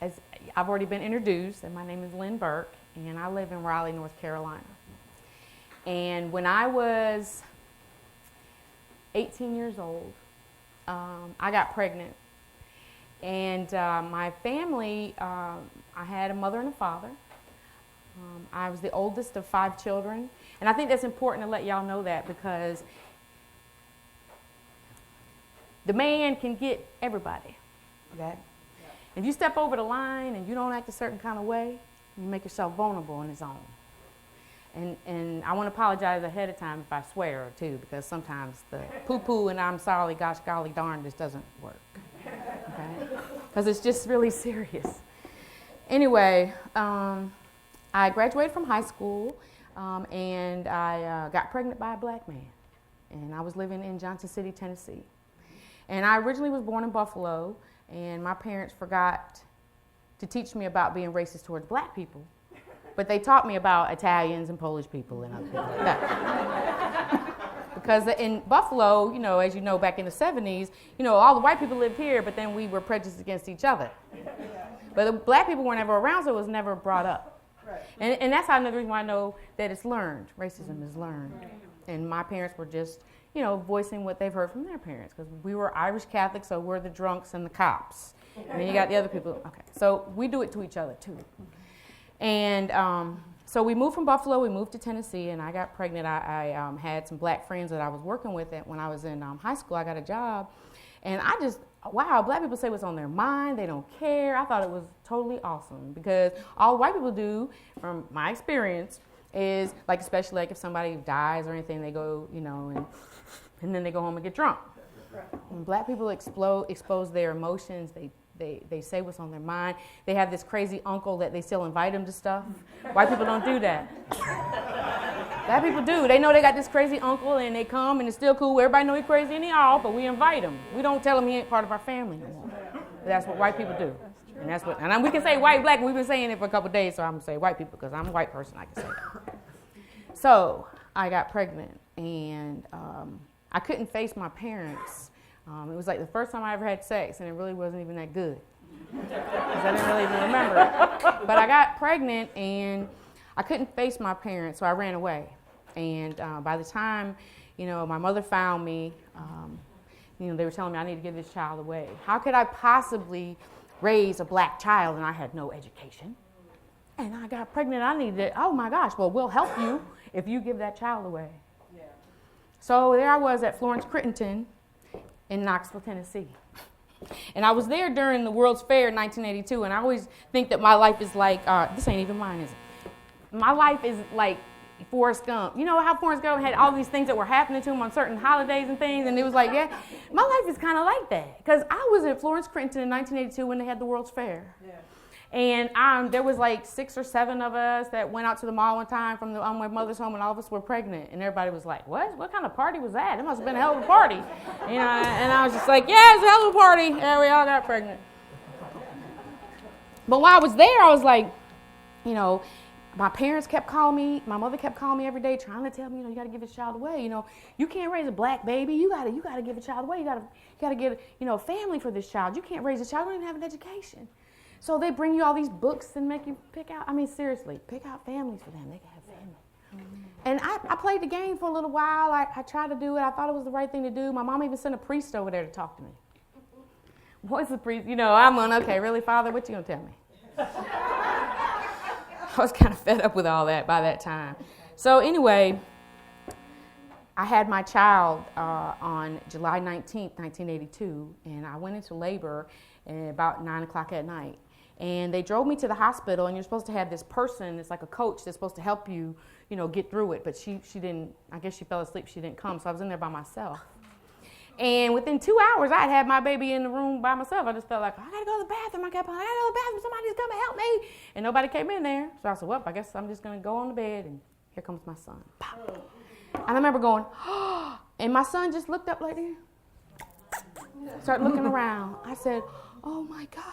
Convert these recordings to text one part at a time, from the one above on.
as I've already been introduced, and my name is Lynn Burke, and I live in Raleigh, North Carolina. And when I was 18 years old, I got pregnant. And my family, I had a mother and a father. I was the oldest of 5 children. And I think that's important to let y'all know that, because the man can get everybody, okay? If you step over the line and you don't act a certain kind of way, you make yourself vulnerable on his own. And I want to apologize ahead of time if I swear too, because sometimes the poo-poo and I'm sorry, gosh, golly darn, this doesn't work, okay? Because it's just really serious. Anyway, I graduated from high school, and I got pregnant by a black man. And I was living in Johnson City, Tennessee. And I originally was born in Buffalo, and my parents forgot to teach me about being racist towards black people. But they taught me about Italians and Polish people and other people like that. Because in Buffalo, you know, as you know, back in the 70s, you know, all the white people lived here, but then we were prejudiced against each other. But the black people were never around, so it was never brought up. Right. And that's another reason why I know that it's learned. Racism is learned. Right. And my parents were just, you know, voicing what they've heard from their parents, because we were Irish Catholics, so we're the drunks and the cops. And then you got the other people. Okay, so we do it to each other too. And so we moved from Buffalo, we moved to Tennessee, and I got pregnant. I had some black friends that I was working with when I was in high school. I got a job, and I just, wow, black people say what's on their mind. They don't care. I thought it was totally awesome, because all white people do, from my experience, is like, especially like if somebody dies or anything, they go, you know, and then they go home and get drunk. When black people expose their emotions, they say what's on their mind. They have this crazy uncle that they still invite them to stuff. White people don't do that. Black people do. They know they got this crazy uncle, and they come, and it's still cool. Everybody know he's crazy and he all, but we invite him. We don't tell him he ain't part of our family anymore. That's what white people do. And that's what. And we can say white, black, and we've been saying it for a couple of days, so I'm gonna say white people because I'm a white person. I can say that. So I got pregnant, and I couldn't face my parents. It was like the first time I ever had sex, and it really wasn't even that good, because I didn't really even remember it. But I got pregnant, and I couldn't face my parents, so I ran away. And by the time, you know, my mother found me, you know, they were telling me I need to give this child away. How could I possibly raise a black child, and I had no education? And I got pregnant, I needed it. Oh my gosh, well, we'll help you if you give that child away. Yeah. So there I was at Florence Crittenton in Knoxville, Tennessee. And I was there during the World's Fair in 1982, and I always think that my life is like, this ain't even mine, is it? My life is like Forrest Gump. You know how Forrest Gump had all these things that were happening to him on certain holidays and things, and it was like, yeah, my life is kind of like that. Because I was at Florence Crittenton in 1982 when they had the World's Fair. Yeah. And there was like 6 or 7 of us that went out to the mall one time from my mother's home, and all of us were pregnant. And everybody was like, what kind of party was that? It must have been a hell of a party. You know, and I was just like, yeah, it's a hell of a party. Yeah, we all got pregnant. But while I was there, I was like, you know, my parents kept calling me, my mother kept calling me every day trying to tell me, you know, you got to give this child away. You know, you can't raise a black baby. You got to give a child away. You got to give, you know, a family for this child. You can't raise a child. You don't even have an education. So they bring you all these books and make you pick out, I mean, seriously, pick out families for them. They can have family. Mm-hmm. And I played the game for a little while. I tried to do it. I thought it was the right thing to do. My mom even sent a priest over there to talk to me. What's the priest? You know, I'm going, okay, really, Father, what you going to tell me? I was kind of fed up with all that by that time. So anyway, I had my child on July 19th, 1982, and I went into labor at about 9 o'clock at night. And they drove me to the hospital, and you're supposed to have this person, it's like a coach that's supposed to help you, you know, get through it. But she didn't, I guess she fell asleep, she didn't come, so I was in there by myself. And within 2 hours, I had my baby in the room by myself. I just felt like, I gotta go to the bathroom. I gotta go to the bathroom. Somebody's come and help me. And nobody came in there. So I said, well, I guess I'm just gonna go on the bed, and here comes my son. Pop. And I remember going, oh, and my son just looked up like this. Started looking around. I said, oh my God.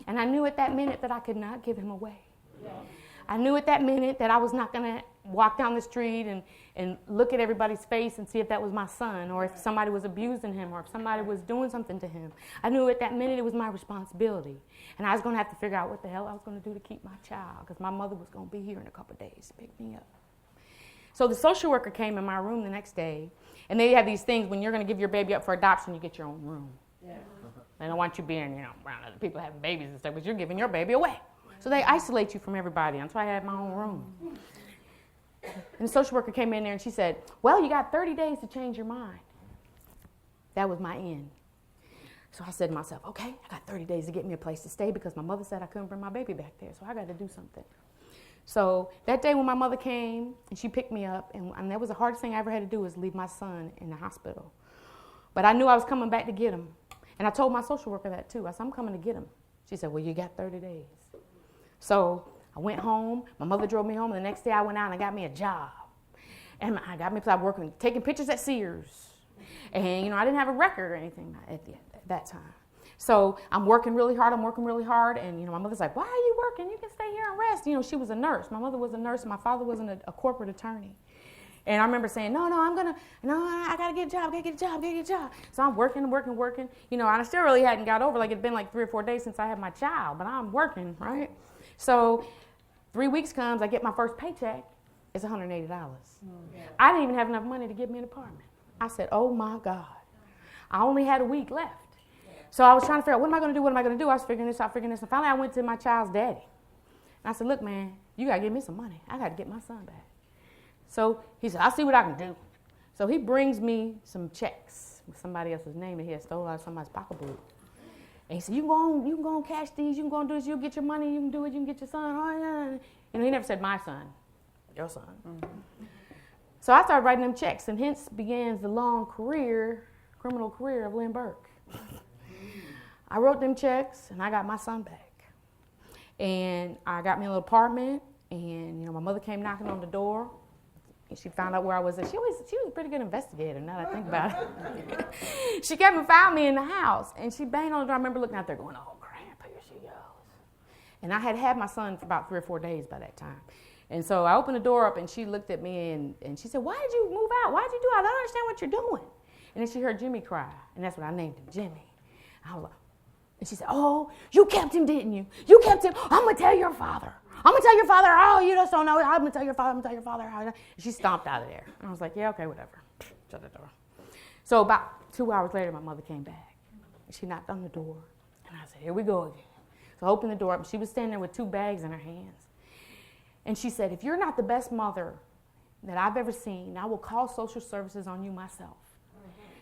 And I knew at that minute that I could not give him away. I knew at that minute that I was not gonna walk down the street and look at everybody's face and see if that was my son, or if somebody was abusing him, or if somebody was doing something to him. I knew at that minute it was my responsibility. And I was going to have to figure out what the hell I was going to do to keep my child, because my mother was going to be here in a couple of days to pick me up. So the social worker came in my room the next day, and they have these things when you're going to give your baby up for adoption, you get your own room. Yeah. They don't want you being, around other people having babies and stuff, but you're giving your baby away. So they isolate you from everybody. And so I had my own room. And the social worker came in there and she said, well, you got 30 days to change your mind. That was my end. So I said to myself, okay, I got 30 days to get me a place to stay because my mother said I couldn't bring my baby back there, so I got to do something. So that day when my mother came and she picked me up, and that was the hardest thing I ever had to do was leave my son in the hospital. But I knew I was coming back to get him. And I told my social worker that too. I said, I'm coming to get him. She said, well, you got 30 days. So I went home. My mother drove me home. And the next day I went out and I got me a job. And I got me, because I was working, taking pictures at Sears. And, I didn't have a record or anything at that time. So I'm working really hard. And, my mother's like, why are you working? You can stay here and rest. She was a nurse. My mother was a nurse and my father was a corporate attorney. And I remember saying, I got to get a job. So I'm working. And I still really hadn't got over, it'd been 3 or 4 days since I had my child, but I'm working, right? So 3 weeks comes, I get my first paycheck. It's $180. I didn't even have enough money to get me an apartment. I said, oh my God. I only had a week left. So I was trying to figure out, what am I going to do? I was figuring this out. And finally I went to my child's daddy. And I said, look, man, you got to give me some money. I got to get my son back. So he said, I'll see what I can do. So he brings me some checks with somebody else's name that he had stolen out of somebody's pocketbook. And he said, you can go and cash these, you can go and do this, you'll get your money, you can do it, you can get your son. Oh, yeah. He never said my son, your son. Mm-hmm. So I started writing them checks, and hence begins the long criminal career of Lynn Burke. I wrote them checks, and I got my son back. And I got me a little apartment, and my mother came knocking on the door. And she found out where I was at. She was a pretty good investigator, now that I think about it. She came and found me in the house, and she banged on the door. I remember looking out there going, oh, crap, here she goes. And I had my son for about 3 or 4 days by that time. And so I opened the door up, and she looked at me, and she said, why did you move out? Why did you do it? I don't understand what you're doing. And then she heard Jimmy cry, and that's what I named him, Jimmy. I was like, and she said, oh, you kept him, didn't you? You kept him. I'm going to tell your father. Oh, you just don't know. I'm going to tell your father. And she stomped out of there. And I was like, yeah, okay, whatever. Shut the door. So about 2 hours later, my mother came back. And she knocked on the door. And I said, here we go again. So I opened the door up, and she was standing there with 2 bags in her hands. And she said, if you're not the best mother that I've ever seen, I will call social services on you myself.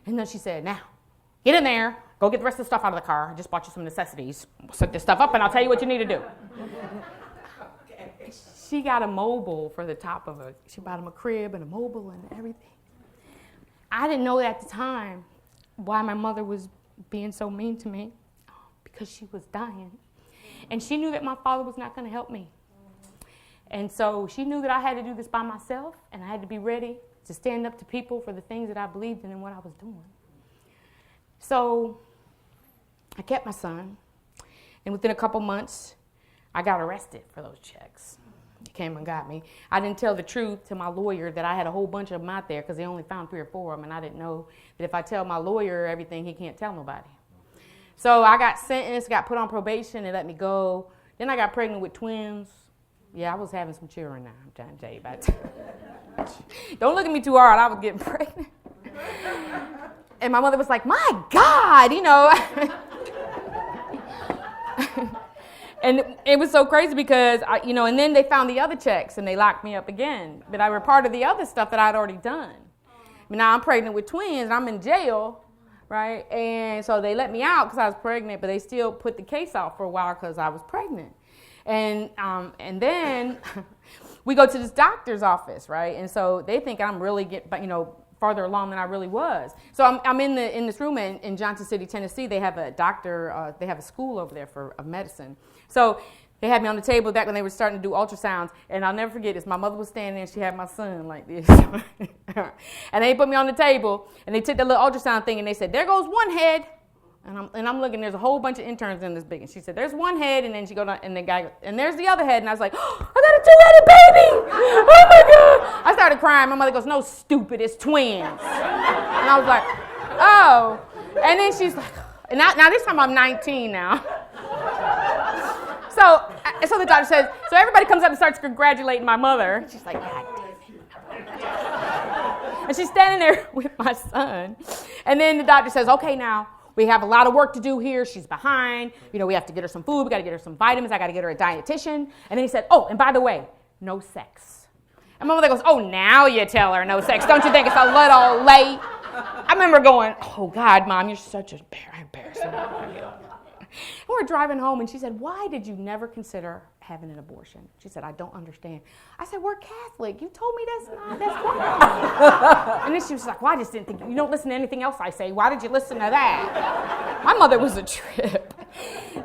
And then she said, now, get in there. Go get the rest of the stuff out of the car. I just bought you some necessities. Set this stuff up, and I'll tell you what you need to do. She got a mobile for the top of it. She bought him a crib and a mobile and everything. I didn't know at the time why my mother was being so mean to me, because she was dying. And she knew that my father was not going to help me. And so she knew that I had to do this by myself, and I had to be ready to stand up to people for the things that I believed in and what I was doing. So I kept my son, and within a couple months, I got arrested for those checks. He came and got me. I didn't tell the truth to my lawyer that I had a whole bunch of them out there, because they only found 3 or 4 of them, and I didn't know that if I tell my lawyer everything, he can't tell nobody. So I got sentenced, got put on probation, and let me go. Then I got pregnant with twins. Yeah, I was having some children now, I'm trying to tell you about it. Don't look at me too hard, I was getting pregnant. And my mother was like, my God, And it was so crazy because, and then they found the other checks and they locked me up again. But I were part of the other stuff that I'd already done. Now I'm pregnant with twins and I'm in jail, right? And so they let me out because I was pregnant, but they still put the case out for a while because I was pregnant. And then we go to this doctor's office, right? And so they think I'm really farther along than I really was. So I'm in this room in Johnson City, Tennessee. They have a doctor, they have a school over there of medicine. So they had me on the table back when they were starting to do ultrasounds, and I'll never forget this. My mother was standing there, and she had my son like this. And they put me on the table, and they took the little ultrasound thing, and they said, there goes one head. And I'm looking, there's a whole bunch of interns in this big. And she said, there's one head, and then she go down, and the guy, and there's the other head. And I was like, oh, I got a 2-headed baby. Oh my God. I started crying. My mother goes, no, stupid, it's twins. And I was like, oh. And then she's like, and now this time I'm 19 now. So the doctor says, so everybody comes up and starts congratulating my mother. She's like, God damn it. And she's standing there with my son. And then the doctor says, okay, now we have a lot of work to do here. She's behind. You know, we have to get her some food. We got to get her some vitamins. I got to get her a dietitian. And then he said, oh, and by the way, no sex. And my mother goes, oh, now you tell her no sex. Don't you think it's a little late? I remember going, oh, God, Mom, you're such an embarrassing. And we're driving home, and she said, why did you never consider having an abortion? She said, I don't understand. I said, we're Catholic. You told me that's wrong. And then she was like, well, I just didn't think, you don't listen to anything else I say. Why did you listen to that? My mother was a trip.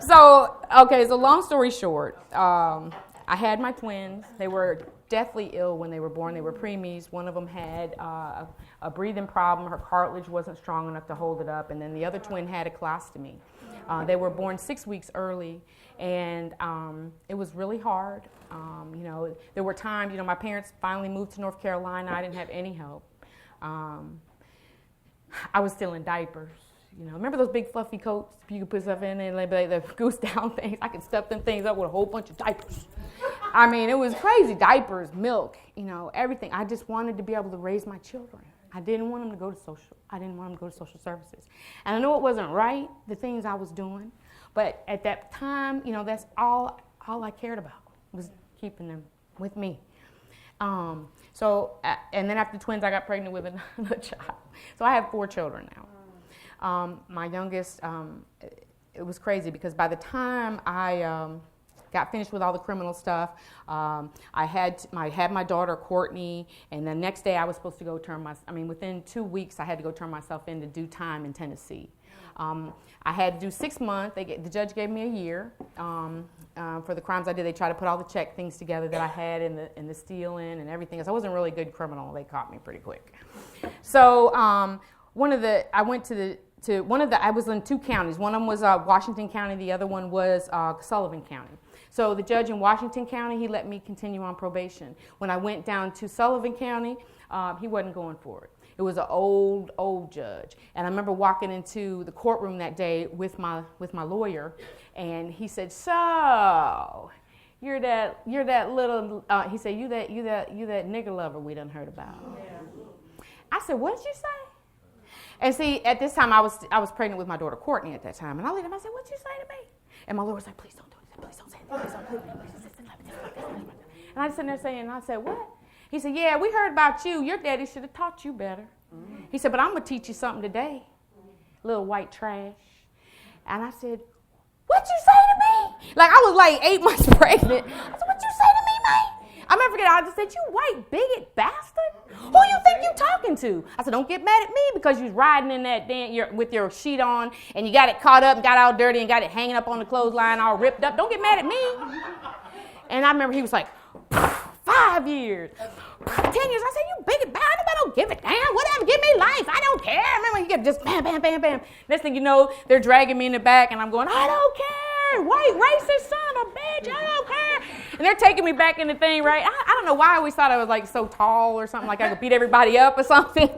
So long story short, I had my twins. They were deathly ill when they were born. They were preemies. One of them had a breathing problem. Her cartilage wasn't strong enough to hold it up. And then the other twin had a colostomy. They were born 6 weeks early, and it was really hard. There were times, my parents finally moved to North Carolina. I didn't have any help. I was still in diapers. Remember those big fluffy coats you could put stuff in and like the goose down things? I could stuff them things up with a whole bunch of diapers. I mean, it was crazy. Diapers, milk, everything. I just wanted to be able to raise my children. I didn't want them to go to social. I didn't want them to go to social services. And I know it wasn't right, the things I was doing. But at that time, that's all I cared about was keeping them with me. And then after the twins, I got pregnant with another child. So I have 4 children now. My youngest, it was crazy because by the time I got finished with all the criminal stuff, I had my daughter Courtney, and the next day I was supposed to go within 2 weeks I had to go turn myself in to do time in Tennessee. I had to do 6 months. The judge gave me a year for the crimes I did. They tried to put all the check things together that I had in the stealing and everything. So I wasn't a really good criminal. They caught me pretty quick. So I was in 2 counties. One of them was Washington County. The other one was Sullivan County. So the judge in Washington County, he let me continue on probation. When I went down to Sullivan County, he wasn't going for it. It was an old judge. And I remember walking into the courtroom that day with my lawyer, and he said, so you're that little, he said, you that nigger lover we done heard about. Yeah. I said, what did you say? And see, at this time, I was pregnant with my daughter Courtney at that time. And I looked at him, I said, what'd you say to me? And my lawyer was like, please don't do it. Please don't say it. Please don't do it. And I was sitting there saying, and I said, what? He said, yeah, we heard about you. Your daddy should have taught you better. Mm-hmm. He said, but I'm going to teach you something today, little white trash. And I said, what'd you say to me? Like, I was like 8 months pregnant. I said, what'd you say to me, man? I never forget, I just said, you white bigot bastard. Who you think you talking to? I said, don't get mad at me because you was riding in that with your sheet on and you got it caught up and got all dirty and got it hanging up on the clothesline all ripped up. Don't get mad at me. And I remember he was like, 5 years, 10 years. I said, you bigot bastard, I don't give a damn. Whatever, give me life. I don't care. Remember, you get just bam, bam, bam, bam. Next thing you know, they're dragging me in the back and I'm going, I don't care. White racist son of a bitch, I don't care. And they're taking me back in the thing, right? I don't know why I always thought I was like so tall or something, like I could beat everybody up or something.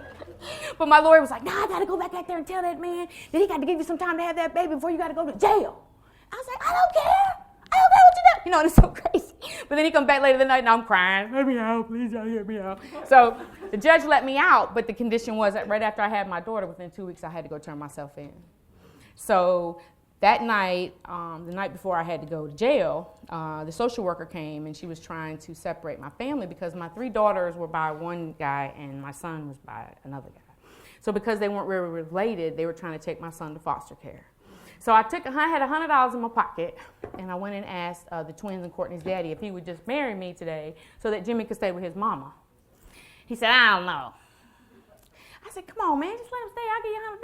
But my lawyer was like, nah, I got to go back out there and tell that man that he got to give you some time to have that baby before you got to go to jail. I was like, I don't care. I don't care what you do. And it's so crazy. But then he comes back later that night and I'm crying. Let me out, please, let me out. So the judge let me out, but the condition was that right after I had my daughter, within 2 weeks, I had to go turn myself in. So that night, the night before I had to go to jail, the social worker came and she was trying to separate my family because my 3 daughters were by one guy and my son was by another guy. So because they weren't really related, they were trying to take my son to foster care. So I had $100 in my pocket, and I went and asked the twins and Courtney's daddy if he would just marry me today so that Jimmy could stay with his mama. He said, I don't know. I said, come on, man, just let him stay. I'll give you $100, man.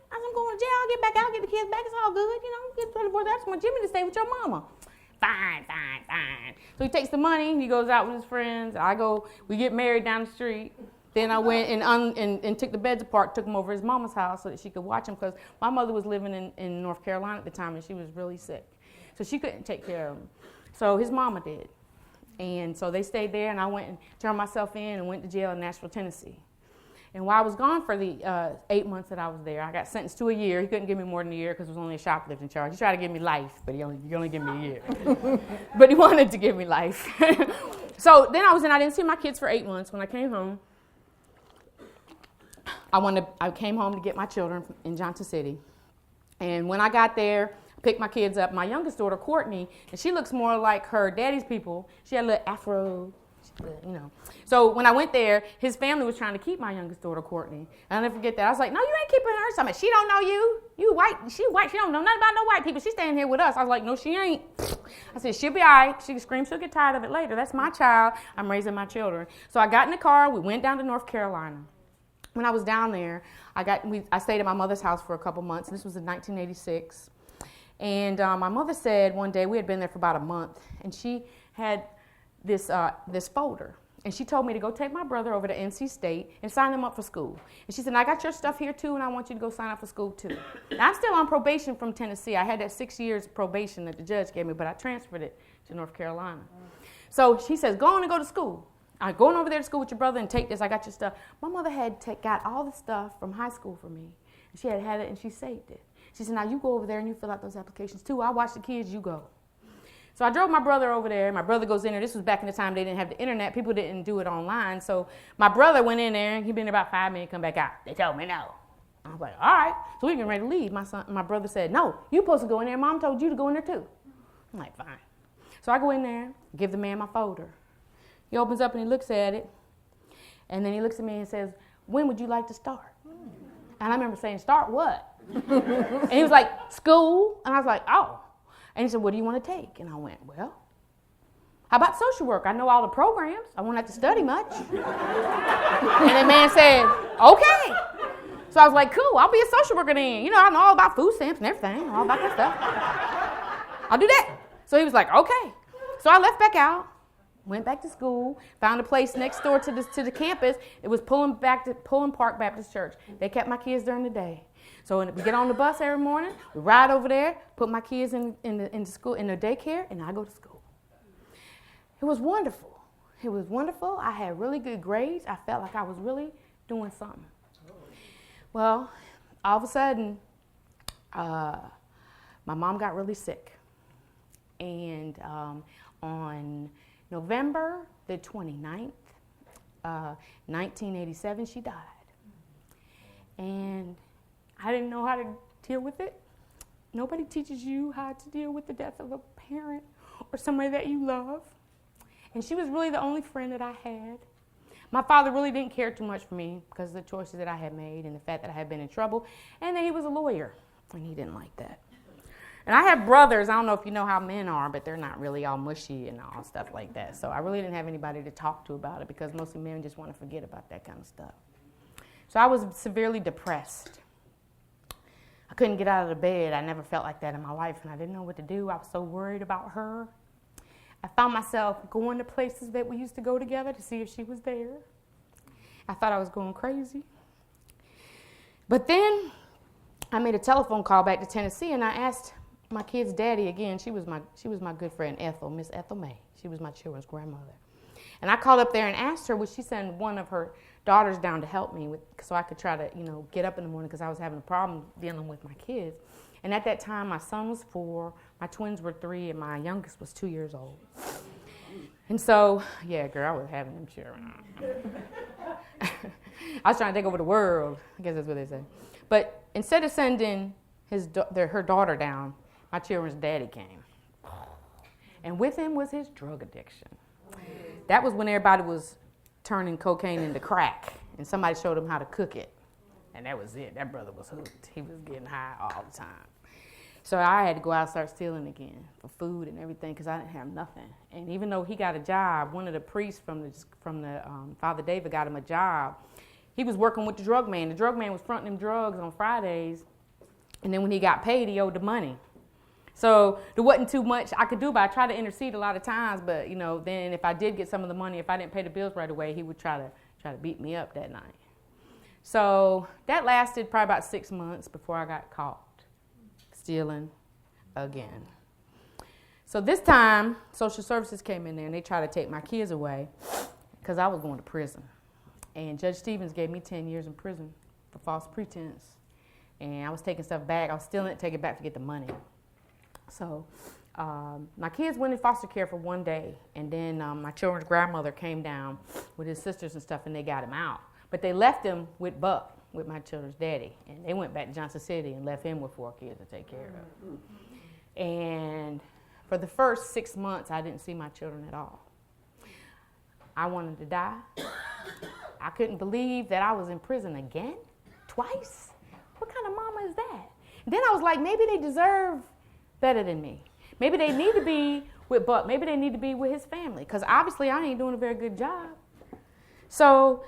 I said, I'm going to jail. I'll get back. I'll get the kids back. It's all good. Get $24. I just want Jimmy to stay with your mama. Fine. So he takes the money. He goes out with his friends. We get married down the street. Then I went and took the beds apart, took them over to his mama's house so that she could watch them, because my mother was living in North Carolina at the time, and she was really sick. So she couldn't take care of them. So his mama did. And so they stayed there, and I went and turned myself in and went to jail in Nashville, Tennessee. And while I was gone for the 8 months that I was there, I got sentenced to a year. He couldn't give me more than a year because it was only a shoplifting charge. He tried to give me life, but he only gave me a year. But he wanted to give me life. So then I didn't see my kids for 8 months. When I came home, I came home to get my children in Johnson City. And when I got there, I picked my kids up. My youngest daughter, Courtney, and she looks more like her daddy's people. She had a little afro, you know. So when I went there, his family was trying to keep my youngest daughter, Courtney. And I'll never forget that. I was like, no, you ain't keeping her. So I'm like, she don't know you. You white. She white. She don't know nothing about no white people. She's staying here with us. I was like, no, she ain't. I said, she'll be all right. She can scream. She'll get tired of it later. That's my child. I'm raising my children. So I got in the car. We went down to North Carolina. When I was down there, I stayed at my mother's house for a couple months. This was in 1986. And my mother said one day, we had been there for about a month, and she had this folder. And she told me to go take my brother over to NC State and sign him up for school. And she said, I got your stuff here too, and I want you to go sign up for school too. Now, I'm still on probation from Tennessee. I had that 6 years probation that the judge gave me, but I transferred it to North Carolina. So she says, go on and go to school. I'm going over there to school with your brother and take this. I got your stuff. My mother had got all the stuff from high school for me. And she had it, and she saved it. She said, now you go over there and you fill out those applications too. I'll watch the kids, you go. So I drove my brother over there. My brother goes in there. This was back in the time they didn't have the internet. People didn't do it online. So my brother went in there, and he'd been there about 5 minutes, come back out. They told me no. I was like, all right. So we getting ready to leave. My brother said, no, you're supposed to go in there. Mom told you to go in there too. I'm like, fine. So I go in there, give the man my folder. He opens up and he looks at it. And then he looks at me and says, when would you like to start? And I remember saying, start what? And he was like, school. And I was like, oh. And he said, what do you want to take? And I went, well, how about social work? I know all the programs. I won't have to study much. And the man said, okay. So I was like, cool, I'll be a social worker then. You know, I know all about food stamps and everything, all about that stuff. I'll do that. So he was like, okay. So I left back out, went back to school, found a place next door to the campus. It was Pullen Park Baptist Church. They kept my kids during the day. So we get on the bus every morning, we ride over there, put my kids in the school, in the daycare, and I go to school. It was wonderful. It was wonderful. I had really good grades. I felt like I was really doing something. Well, all of a sudden, my mom got really sick. And on November the 29th, 1987, she died. And I didn't know how to deal with it. Nobody teaches you how to deal with the death of a parent or somebody that you love. And she was really the only friend that I had. My father really didn't care too much for me because of the choices that I had made and the fact that I had been in trouble. And then he was a lawyer, and he didn't like that. And I have brothers. I don't know if you know how men are, but they're not really all mushy and all stuff like that. So I really didn't have anybody to talk to about it because mostly men just want to forget about that kind of stuff. So I was severely depressed. I couldn't get out of the bed. I never felt like that in my life, and I didn't know what to do. I was so worried about her. I found myself going to places that we used to go together to see if she was there. I thought I was going crazy. But then I made a telephone call back to Tennessee, and I asked my kid's daddy again. She was my good friend Ethel, Miss Ethel May. She was my children's grandmother. And I called up there and asked her, would she send one of her daughters down to help me so I could try to, get up in the morning because I was having a problem dealing with my kids. And at that time, my son was 4, my twins were 3, and my youngest was 2 years old. And so, yeah, girl, I was having them children. I was trying to take over the world. I guess that's what they say. But instead of sending her daughter down, my children's daddy came. And with him was his drug addiction. That was when everybody was turning cocaine into crack, and somebody showed him how to cook it. And that was it. That brother was hooked. He was getting high all the time. So I had to go out and start stealing again for food and everything because I didn't have nothing. And even though he got a job, one of the priests from the Father David got him a job. He was working with the drug man. The drug man was fronting him drugs on Fridays, and then when he got paid, he owed the money. So there wasn't too much I could do, but I tried to intercede a lot of times. But, then if I did get some of the money, if I didn't pay the bills right away, he would try to, Tried to beat me up that night. So that lasted probably about 6 months before I got caught stealing again. So this time, social services came in there and they tried to take my kids away because I was going to prison. And Judge Stevens gave me 10 years in prison for false pretense. And I was taking stuff back. I was stealing it, taking it back to get the money. So my kids went in foster care for one day. And then my children's grandmother came down with his sisters and stuff, and they got him out. But they left him with Buck, with my children's daddy. And they went back to Johnson City and left him with 4 kids to take care of. And for the first 6 months, I didn't see my children at all. I wanted to die. I couldn't believe that I was in prison again, twice. What kind of mama is that? And then I was like, maybe they deserve better than me. Maybe they need to be with Buck. Maybe they need to be with his family, because obviously I ain't doing a very good job. So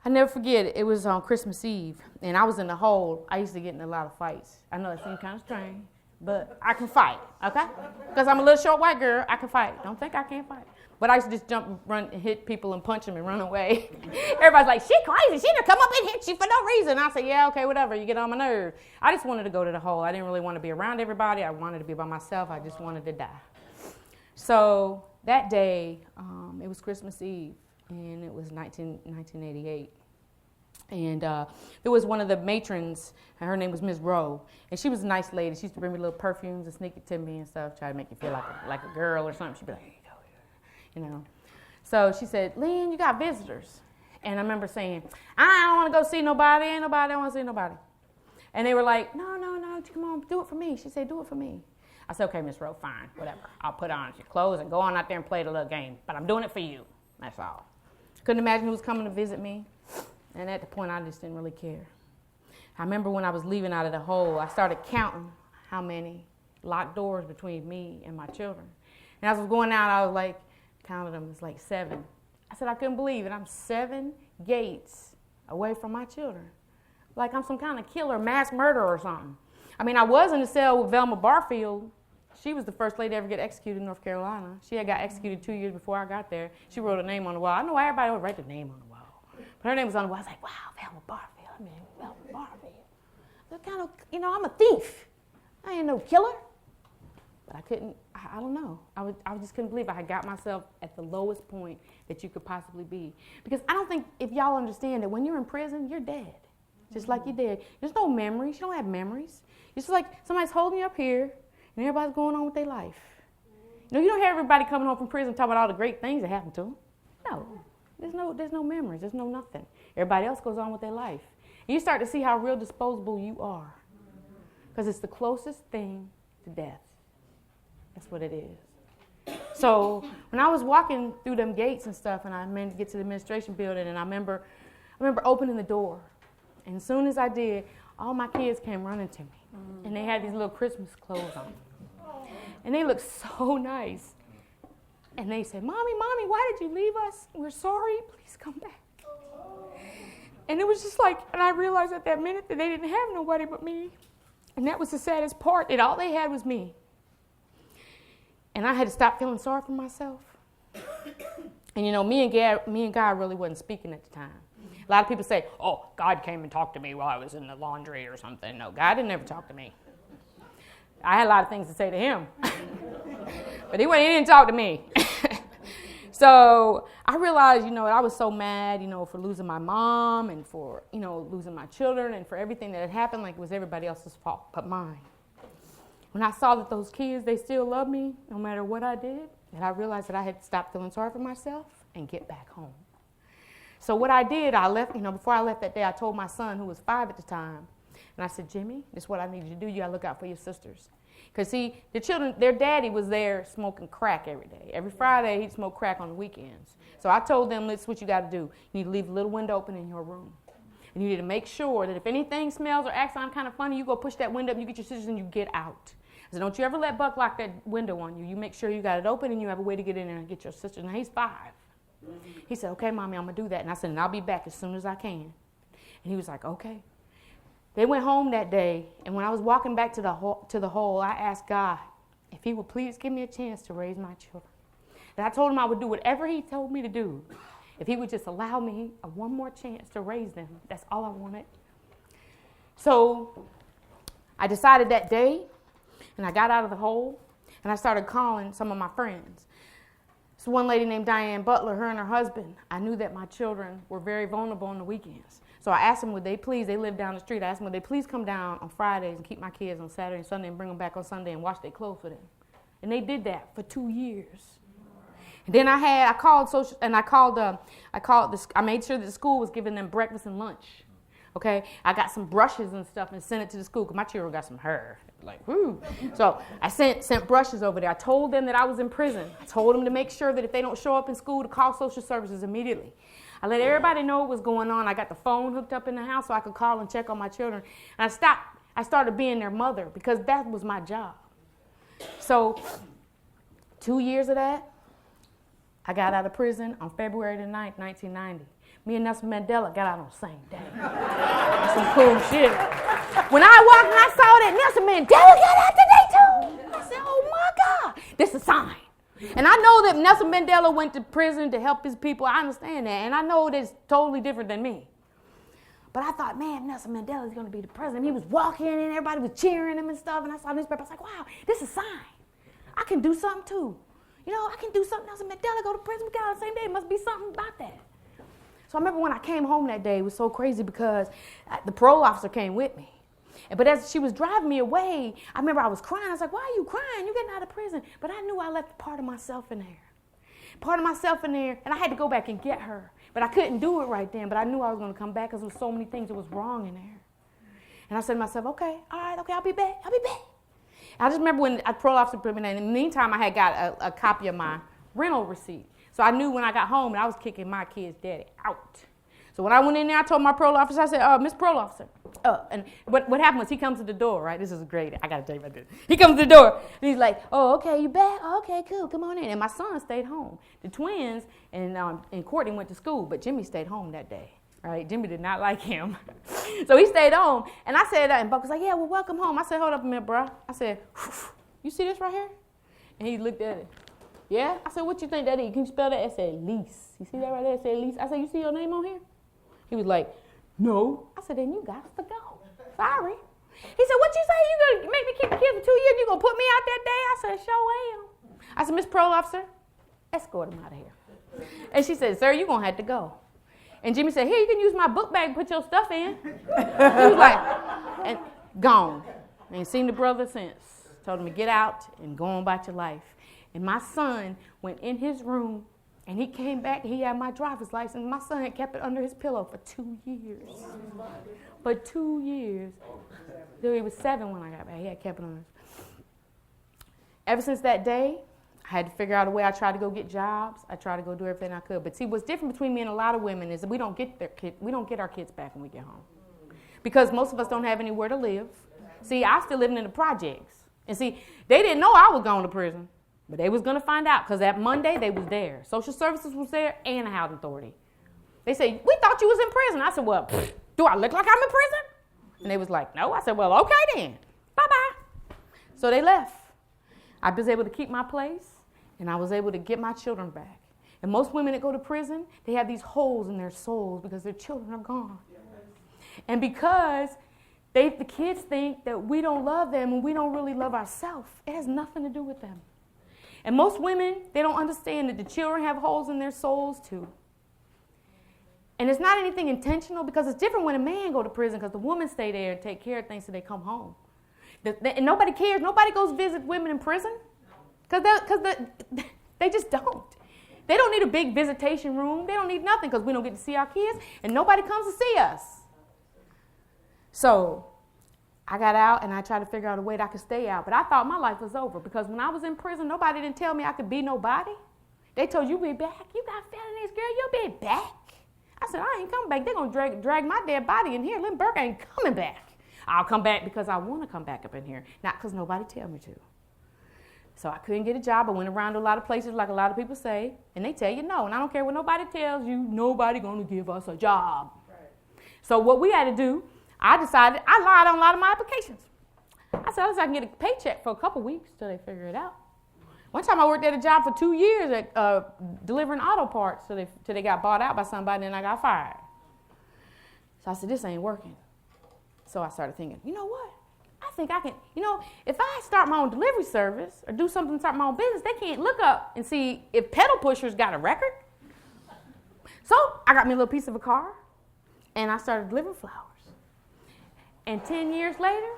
I never forget it. It was on Christmas Eve, and I was in the hole. I used to get in a lot of fights. I know it seems kind of strange, but I can fight, okay? Because I'm a little short white girl, I can fight. Don't think I can't fight. But I used to just jump, run, and hit people and punch them and run away. Everybody's like, she crazy. She done come up and hit you for no reason. I say, yeah, okay, whatever. You get on my nerve. I just wanted to go to the hole. I didn't really want to be around everybody. I wanted to be by myself. I just wanted to die. So that day, it was Christmas Eve, and it was 1988. And there was one of the matrons, and her name was Ms. Rowe, and she was a nice lady. She used to bring me little perfumes and sneak it to me and stuff, try to make you feel like a girl or something. She'd be like, here you go, you know. So she said, Lynn, you got visitors. And I remember saying, I don't want to go see nobody. Ain't nobody. I don't want to see nobody. And they were like, no, come on, do it for me. She said, do it for me. I said, okay, Miss Rowe, fine, whatever. I'll put on your clothes and go on out there and play the little game. But I'm doing it for you. That's all. Couldn't imagine who was coming to visit me. And at the point, I just didn't really care. I remember when I was leaving out of the hole, I started counting how many locked doors between me and my children. And as I was going out, I was like, counted them, it's like 7. I said, I couldn't believe it. I'm 7 gates away from my children. Like I'm some kind of killer, mass murderer or something. I mean, I was in the cell with Velma Barfield. She was the first lady to ever get executed in North Carolina. She had got executed 2 years before I got there. She wrote a name on the wall. I know why everybody would write the name on the wall. But her name was on the wall. I was like, wow, Velma Barfield. I mean, Velma Barfield. What kind of, I'm a thief. I ain't no killer. But I couldn't, I don't know. I just couldn't believe I had got myself at the lowest point that you could possibly be. Because I don't think, if y'all understand that when you're in prison, you're dead. Just like you're dead. There's no memories. You don't have memories. It's just like somebody's holding you up here and everybody's going on with their life. You don't hear everybody coming home from prison talking about all the great things that happened to them. No. There's no memories. There's no nothing. Everybody else goes on with their life. And you start to see how real disposable you are. Because it's the closest thing to death. That's what it is. So when I was walking through them gates and stuff, and I meant to get to the administration building, and I remember opening the door. And as soon as I did, all my kids came running to me. And they had these little Christmas clothes on. And they looked so nice. And they said, Mommy, why did you leave us? We're sorry. Please come back. And it was just like, and I realized at that minute that they didn't have nobody but me. And that was the saddest part, that all they had was me. And I had to stop feeling sorry for myself. And me and God really wasn't speaking at the time. A lot of people say, oh, God came and talked to me while I was in the laundry or something. No, God didn't ever talk to me. I had a lot of things to say to him. But he didn't talk to me. So I realized, I was so mad, for losing my mom and for, losing my children and for everything that had happened, like it was everybody else's fault but mine. When I saw that those kids, they still loved me no matter what I did, and I realized that I had to stop feeling sorry for myself and get back home. So what I did, I left, before I left that day, I told my son, who was 5 at the time, and I said, Jimmy, this is what I need you to do. You got to look out for your sisters. Because, see, the children, their daddy was there smoking crack every day. Every Friday, he'd smoke crack on the weekends. So I told them, this is what you got to do. You need to leave a little window open in your room. And you need to make sure that if anything smells or acts on kind of funny, you go push that window up, you get your sisters, and you get out. I said, don't you ever let Buck lock that window on you. You make sure you got it open, and you have a way to get in there and get your sisters. Now, he's 5. He said, okay, Mommy, I'm going to do that. And I said, and I'll be back as soon as I can. And he was like, okay. They went home that day, and when I was walking back to the hole, I asked God if he would please give me a chance to raise my children. And I told him I would do whatever he told me to do if he would just allow me one more chance to raise them. That's all I wanted. So I decided that day, and I got out of the hole, and I started calling some of my friends. So one lady named Diane Butler, her and her husband, I knew that my children were very vulnerable on the weekends. So I asked them, would they please, they live down the street, I asked them, would they please come down on Fridays and keep my kids on Saturday and Sunday and bring them back on Sunday and wash their clothes for them. And they did that for 2 years. And then I made sure that the school was giving them breakfast and lunch. Okay, I got some brushes and stuff and sent it to the school because my children got some hair. Like, whoo. So I sent brushes over there. I told them that I was in prison. I told them to make sure that if they don't show up in school to call social services immediately. I let everybody know what was going on. I got the phone hooked up in the house so I could call and check on my children. And I started being their mother because that was my job. So 2 years of that, I got out of prison on February the 9th, 1990. Me and Nelson Mandela got out on the same day. That's some cool shit. When I walked and I saw that Nelson Mandela got out today too, I said, oh my God, this is a sign. And I know that Nelson Mandela went to prison to help his people. I understand that. And I know that it's totally different than me. But I thought, man, Nelson Mandela is going to be the president. He was walking and everybody was cheering him and stuff. And I saw the newspaper. I was like, wow, this is a sign. I can do something too. You know, I can do something. Nelson Mandela go to prison. We got out the same day. It must be something about that. So I remember when I came home that day, it was so crazy because the parole officer came with me. But as she was driving me away, I remember I was crying. I was like, why are you crying? You're getting out of prison. But I knew I left part of myself in there. And I had to go back and get her. But I couldn't do it right then. But I knew I was going to come back because there was so many things that was wrong in there. And I said to myself, okay, all right, okay, I'll be back. I just remember when a parole officer put me in. In the meantime, I had got a copy of my rental receipt. So I knew when I got home that I was kicking my kid's daddy out. So when I went in there, I told my parole officer, I said, Miss Parole Officer. And what happened was he comes to the door, right? This is great. I got to tell you about this. He comes to the door, and he's like, oh, okay, you back? Oh, okay, cool, come on in. And my son stayed home. The twins and Courtney went to school, but Jimmy stayed home that day, right? Jimmy did not like him. So he stayed home. And I said, and Buck was like, yeah, well, welcome home. I said, hold up a minute, bro. I said, you see this right here? And he looked at it. Yeah? I said, what you think that is? Can you spell that? It said lease. You see that right there? It said lease. I said, you see your name on here? He was like, no. I said, then you got to go. Sorry. He said, what you say? You going to make me keep the kids for 2 years? You going to put me out that day? I said, sure am. I said, Miss Parole Officer, escort him out of here. And she said, sir, you're going to have to go. And Jimmy said, here, you can use my book bag and put your stuff in. He was like, and gone. Ain't seen the brother since. Told him to get out and go on about your life. And my son went in his room, and he came back, and he had my driver's license. My son had kept it under his pillow for 2 years. For 2 years. Till he was 7 when I got back. He had kept it under his. Ever since that day, I had to figure out a way. I tried to go get jobs. I tried to go do everything I could. But see, what's different between me and a lot of women is that we don't get our kids back when we get home. Because most of us don't have anywhere to live. See, I was still living in the projects. And see, they didn't know I was going to prison. But they was going to find out because that Monday they was there. Social services was there and the housing authority. They said, we thought you was in prison. I said, well, do I look like I'm in prison? And they was like, no. I said, well, okay then. Bye-bye. So they left. I was able to keep my place, and I was able to get my children back. And most women that go to prison, they have these holes in their souls because their children are gone. And because the kids think that we don't love them and we don't really love ourselves, it has nothing to do with them. And most women, they don't understand that the children have holes in their souls too. And it's not anything intentional because it's different when a man go to prison because the women stay there and take care of things till they come home. And nobody cares. Nobody goes visit women in prison because they just don't. They don't need a big visitation room. They don't need nothing because we don't get to see our kids and nobody comes to see us. So I got out and I tried to figure out a way that I could stay out. But I thought my life was over because when I was in prison, nobody didn't tell me I could be nobody. They told you, you'll be back. You got felonies, girl. You'll be back. I said, I ain't coming back. They're going to drag my dead body in here. Lynn Burke ain't coming back. I'll come back because I want to come back up in here, not because nobody tell me to. So I couldn't get a job. I went around to a lot of places like a lot of people say, and they tell you no. And I don't care what nobody tells you. Nobody going to give us a job. Right. So what we had to do, I decided, I lied on a lot of my applications. I said, I can get a paycheck for a couple weeks till they figure it out. One time I worked at a job for 2 years at delivering auto parts till they got bought out by somebody and I got fired. So I said, this ain't working. So I started thinking, you know what? I think I can, if I start my own delivery service or do something, start my own business, they can't look up and see if pedal pushers got a record. So I got me a little piece of a car and I started delivering flowers. And 10 years later,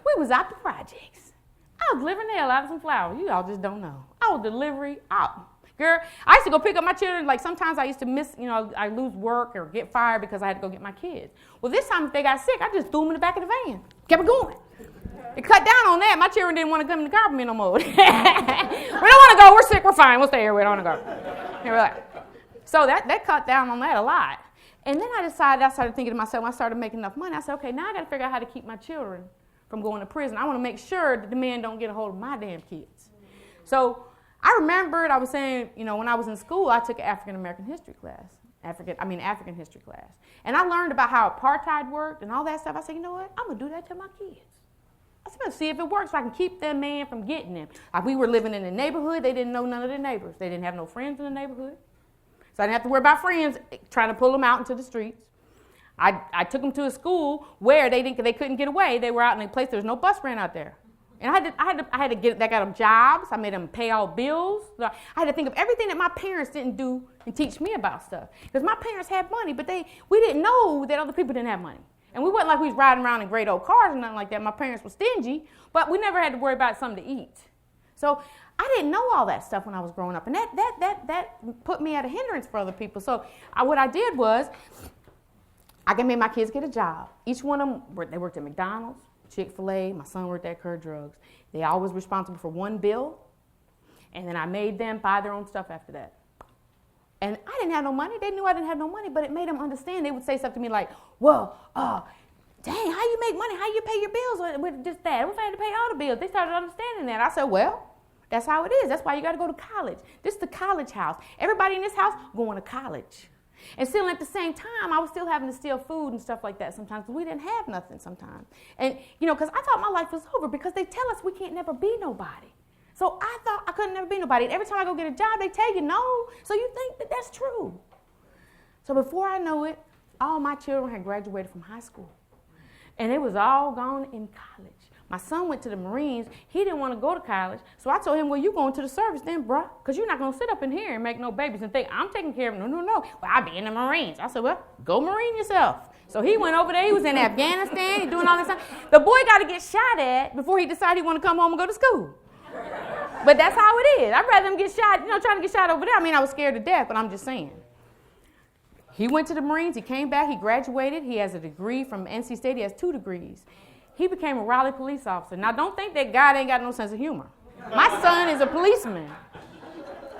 we was out the projects. I was delivering the hell out of some flowers. You all just don't know. I was delivery out. Girl, I used to go pick up my children. Like sometimes I used to miss, I lose work or get fired because I had to go get my kids. Well, this time if they got sick, I just threw them in the back of the van. Kept it going. It cut down on that. My children didn't want to come in the car with me no more. We don't want to go. We're sick. We're fine. We'll stay here. We don't want to go. They were like, so that cut down on that a lot. And then I started thinking to myself, when I started making enough money, I said, okay, now I got to figure out how to keep my children from going to prison. I want to make sure that the men don't get a hold of my damn kids. So I remembered, I was saying, when I was in school, I took an African history class. African history class. And I learned about how apartheid worked and all that stuff. I said, you know what? I'm going to do that to my kids. I was going to see if it works so I can keep that man from getting them. Like we were living in the neighborhood. They didn't know none of their neighbors. They didn't have no friends in the neighborhood. So I didn't have to worry about friends trying to pull them out into the streets. I took them to a school where they couldn't get away. They were out in a place there was no bus ran out there. And I had to get that got them jobs. I made them pay all bills. I had to think of everything that my parents didn't do and teach me about stuff. Because my parents had money, but we didn't know that other people didn't have money. And we wasn't like we was riding around in great old cars or nothing like that. My parents were stingy, but we never had to worry about something to eat. So I didn't know all that stuff when I was growing up. And that put me at a hindrance for other people. So what I did was I made my kids get a job. Each one of them, they worked at McDonald's, Chick-fil-A. My son worked at Kurt Drugs. They all was responsible for one bill. And then I made them buy their own stuff after that. And I didn't have no money. They knew I didn't have no money, but it made them understand. They would say stuff to me like, well, dang, how you make money? How you pay your bills with just that? What if I had to pay all the bills? They started understanding that. I said, well, that's how it is. That's why you got to go to college. This is the college house. Everybody in this house going to college. And still at the same time, I was still having to steal food and stuff like that sometimes because we didn't have nothing sometimes. And, because I thought my life was over because they tell us we can't never be nobody. So I thought I couldn't never be nobody. And every time I go get a job, they tell you no. So you think that that's true. So before I know it, all my children had graduated from high school. And it was all gone in college. My son went to the Marines. He didn't want to go to college. So I told him, well, you going to the service then, bruh, because you're not going to sit up in here and make no babies and think, I'm taking care of them. No. Well, I'll be in the Marines. I said, well, go Marine yourself. So he went over there. He was in Afghanistan. He doing all this stuff. The boy got to get shot at before he decided he want to come home and go to school. But that's how it is. I'd rather him get shot, trying to get shot over there. I was scared to death, but I'm just saying. He went to the Marines. He came back. He graduated. He has a degree from NC State. He has 2 degrees. He became a Raleigh police officer. Now, don't think that God ain't got no sense of humor. My son is a policeman.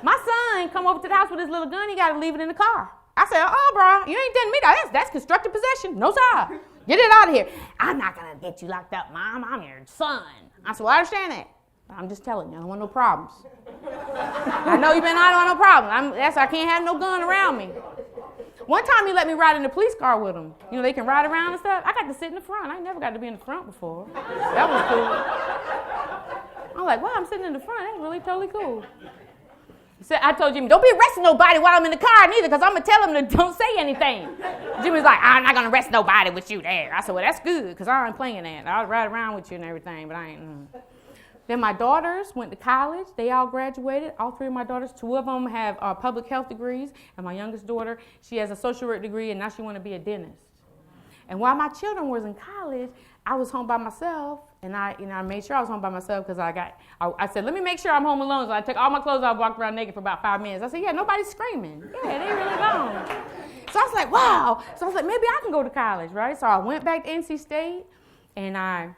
My son come over to the house with his little gun. He got to leave it in the car. I said, bro, you ain't telling me that. That's constructive possession. No, sir. Get it out of here. I'm not going to get you locked up, Mom. I'm your son. I said, well, I understand that. I'm just telling you, I don't want no problems. I know I don't want no problems. I can't have no gun around me. One time he let me ride in the police car with him. They can ride around and stuff. I got to sit in the front. I never got to be in the front before. That was cool. I'm like, wow, I'm sitting in the front. That's really totally cool. So I told Jimmy, don't be arresting nobody while I'm in the car neither, because I'm going to tell him to don't say anything. Jimmy's like, I'm not going to arrest nobody with you there. I said, well, that's good, because I ain't playing that. I'll ride around with you and everything, but I ain't. Then my daughters went to college. They all graduated. All 3 of my daughters, 2 of them have public health degrees. And my youngest daughter, she has a social work degree, and now she wants to be a dentist. And while my children was in college, I was home by myself. And I made sure I was home by myself because I said, let me make sure I'm home alone. So I took all my clothes off, walked around naked for about 5 minutes. I said, yeah, nobody's screaming. Yeah, they really gone. So I was like, wow. So I was like, maybe I can go to college, right? So I went back to NC State, and I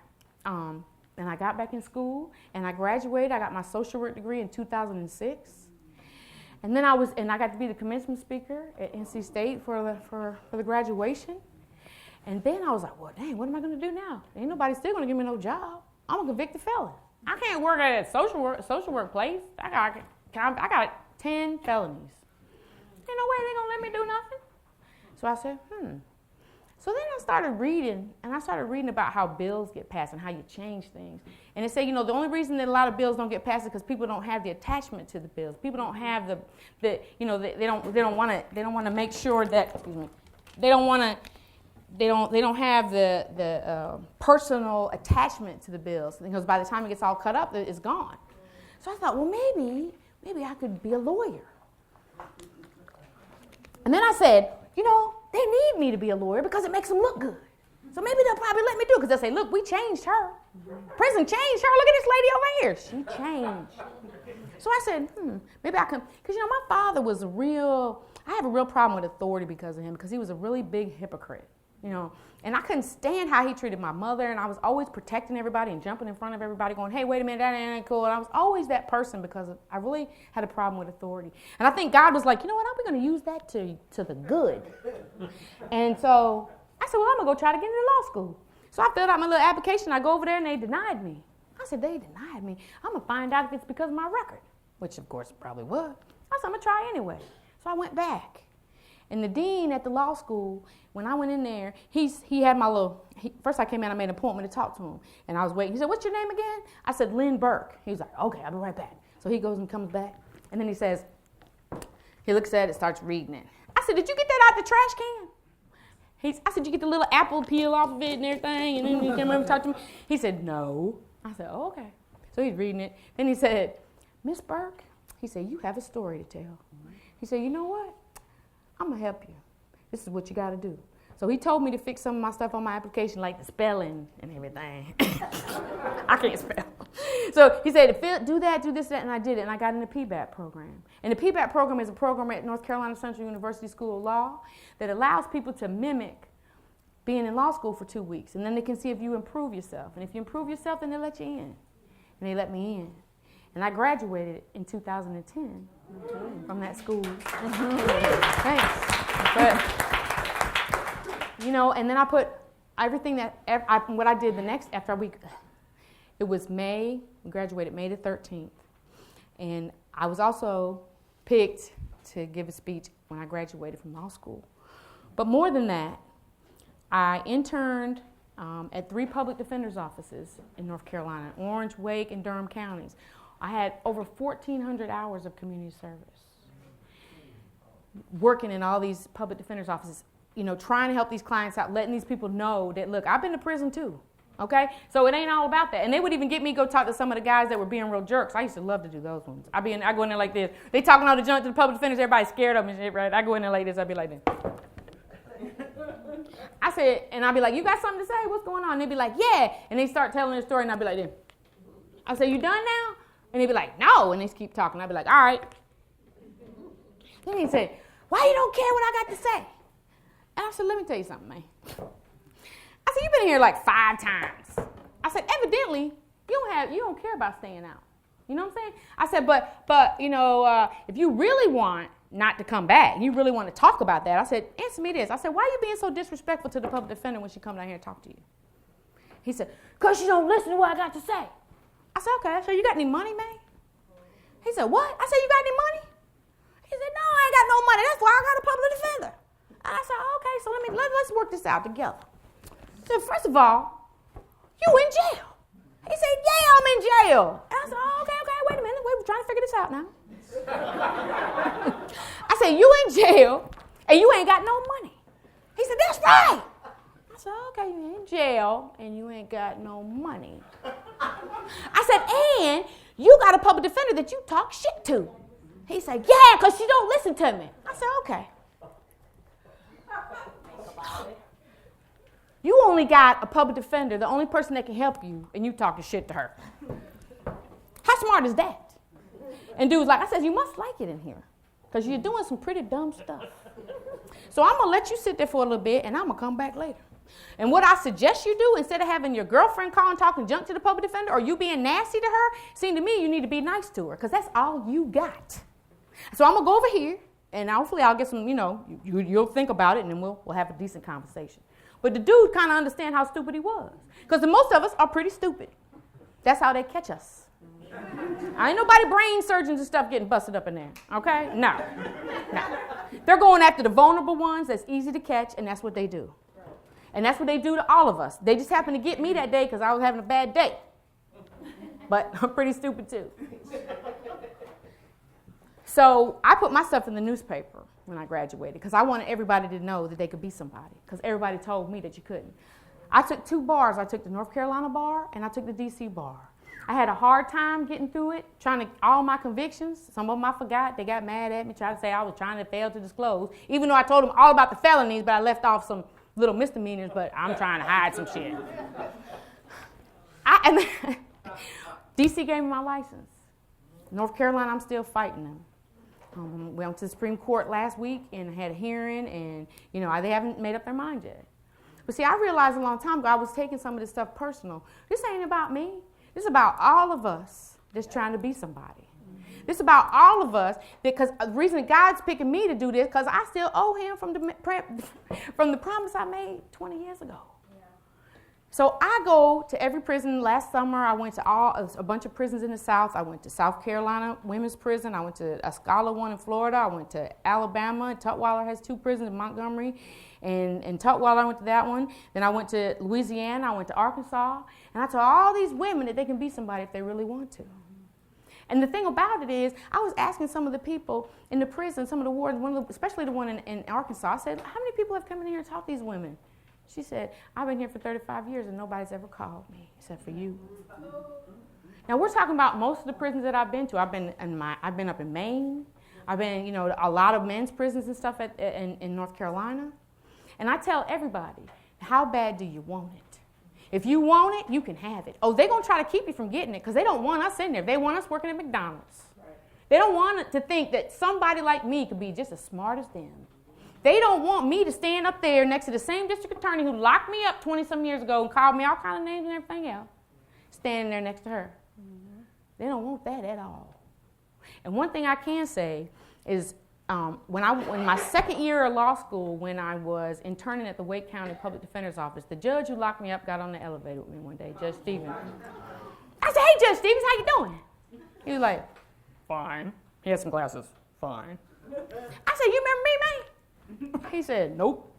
got back in school, and I graduated. I got my social work degree in 2006. And then I got to be the commencement speaker at NC State for the graduation. And then I was like, well, dang, what am I going to do now? Ain't nobody still going to give me no job. I'm a convicted felon. I can't work at a social work place. I got 10 felonies. Ain't no way they're going to let me do nothing. So I said, So then I started reading about how bills get passed and how you change things. And it said, the only reason that a lot of bills don't get passed is because people don't have the attachment to the bills. People don't have they don't want to make sure that, they don't have the personal attachment to the bills, because by the time it gets all cut up, it's gone. So I thought, well, maybe I could be a lawyer. And then I said, they need me to be a lawyer because it makes them look good. So maybe they'll probably let me do it, because they'll say, look, we changed her. Prison changed her. Look at this lady over here. She changed. So I said, maybe I can, because my father was I have a real problem with authority because of him, because he was a really big hypocrite, and I couldn't stand how he treated my mother, and I was always protecting everybody and jumping in front of everybody going, hey, wait a minute, that ain't cool. And I was always that person because I really had a problem with authority. And I think God was like, you know what, I'm going to use that to the good. And so I said, well, I'm going to go try to get into law school. So I filled out my little application. I go over there, and they denied me. I said, they denied me. I'm going to find out if it's because of my record, which, of course, it probably was. I said, I'm going to try anyway. So I went back. And the dean at the law school, when I went in there, he had my first I came in, I made an appointment to talk to him. And I was waiting. He said, what's your name again? I said, Lynn Burke. He was like, okay, I'll be right back. So he goes and comes back. And then he looks at it, starts reading it. I said, did you get that out the trash can? I said, you get the little apple peel off of it and everything? And then he came over and talked to me. He said, no. I said, oh, okay. So he's reading it. Then he said, Miss Burke, he said, you have a story to tell. He said, you know what? I'm going to help you. This is what you got to do. So he told me to fix some of my stuff on my application, like the spelling and everything. I can't spell. So he said, do that, do this, that, and I did it, and I got in the PBAT program. And the PBAT program is a program at North Carolina Central University School of Law that allows people to mimic being in law school for 2 weeks, and then they can see if you improve yourself. And if you improve yourself, then they let you in. And they let me in. And I graduated in 2010 from that school. Thanks. But, and then I put everything what I did the next, after a week, it was May, we graduated May the 13th. And I was also picked to give a speech when I graduated from law school. But more than that, I interned at 3 public defender's offices in North Carolina, Orange, Wake, and Durham counties. I had over 1,400 hours of community service working in all these public defender's offices, trying to help these clients out, letting these people know that, look, I've been to prison too, okay? So it ain't all about that. And they would even get me to go talk to some of the guys that were being real jerks. I used to love to do those ones. I go in there like this. They talking all the junk to the public defenders, everybody's scared of me and shit, right? I go in there like this, I'd be like this. I said, and I'd be like, you got something to say? What's going on? And they'd be like, yeah. And they start telling their story, and I'd be like this. I say, you done now? And they'd be like, no. And they keep talking. I'd be like, all right. Then he'd say, why you don't care what I got to say? And I said, let me tell you something, man. I said, you've been here like 5 times. I said, evidently, you don't care about staying out. You know what I'm saying? I said, but if you really want not to come back, and you really want to talk about that, I said, answer me this. I said, why are you being so disrespectful to the public defender when she comes down here and talk to you? He said, because you don't listen to what I got to say. I said, okay, so you got any money, man? He said, what? I said, you got any money? He said, no, I ain't got no money. That's why I got a public defender. And I said, okay, so let's work this out together. He said, first of all, you in jail. He said, yeah, I'm in jail. And I said, oh, okay, wait a minute. We're trying to figure this out now. I said, you in jail, and you ain't got no money. He said, that's right. I said, okay, you in jail, and you ain't got no money. I said, and you got a public defender that you talk shit to. He said, yeah, because she don't listen to me. I said, okay. You only got a public defender, the only person that can help you, and you talking shit to her. How smart is that? And dude's like, I said, you must like it in here, because you're doing some pretty dumb stuff. So I'm going to let you sit there for a little bit, and I'm going to come back later. And what I suggest you do, instead of having your girlfriend call and talking junk to the public defender, or you being nasty to her, seem to me you need to be nice to her, because that's all you got. So I'm going to go over here, and hopefully I'll get some, you'll think about it, and then we'll have a decent conversation. But the dude kind of understand how stupid he was, because most of us are pretty stupid. That's how they catch us. I ain't nobody brain surgeons and stuff getting busted up in there, okay? No. They're going after the vulnerable ones that's easy to catch, and that's what they do. And that's what they do to all of us. They just happened to get me that day because I was having a bad day. But I'm pretty stupid too. So I put my stuff in the newspaper when I graduated because I wanted everybody to know that they could be somebody, because everybody told me that you couldn't. I took 2 bars. I took the North Carolina bar and I took the DC bar. I had a hard time getting through it, all my convictions. Some of them I forgot. They got mad at me, tried to say I was trying to fail to disclose, even though I told them all about the felonies, but I left off some little misdemeanors, but I'm trying to hide some shit. DC gave me my license. North Carolina, I'm still fighting them. We went to the Supreme Court last week and had a hearing, and they haven't made up their mind yet. But see, I realized a long time ago I was taking some of this stuff personal. This ain't about me. This is about all of us that's trying to be somebody. This is about all of us, because the reason God's picking me to do this, because I still owe him from the promise I made 20 years ago. So I go to every prison. Last summer, I went to a bunch of prisons in the South. I went to South Carolina Women's Prison. I went to Escala one in Florida. I went to Alabama. Tutwiler has 2 prisons in Montgomery. And in Tutwiler, I went to that one. Then I went to Louisiana. I went to Arkansas. And I told all these women that they can be somebody if they really want to. And the thing about it is, I was asking some of the people in the prison, some of the wardens, especially the one in Arkansas, I said, how many people have come in here and taught these women? She said, I've been here for 35 years and nobody's ever called me except for you. Now, we're talking about most of the prisons that I've been to. I've been up in Maine. I've been, a lot of men's prisons and stuff in North Carolina. And I tell everybody, how bad do you want it? If you want it, you can have it. Oh, they're going to try to keep you from getting it because they don't want us in there. They want us working at McDonald's. Right. They don't want to think that somebody like me could be just as smart as them. They don't want me to stand up there next to the same district attorney who locked me up 20-some years ago and called me all kind of names and everything else, standing there next to her. Mm-hmm. They don't want that at all. And one thing I can say is when my second year of law school, when I was interning at the Wake County Public Defender's Office, the judge who locked me up got on the elevator with me one day, Judge Stevens. I said, hey, Judge Stevens, how you doing? He was like, fine. He had some glasses. Fine. I said, you remember me, man? He said, nope.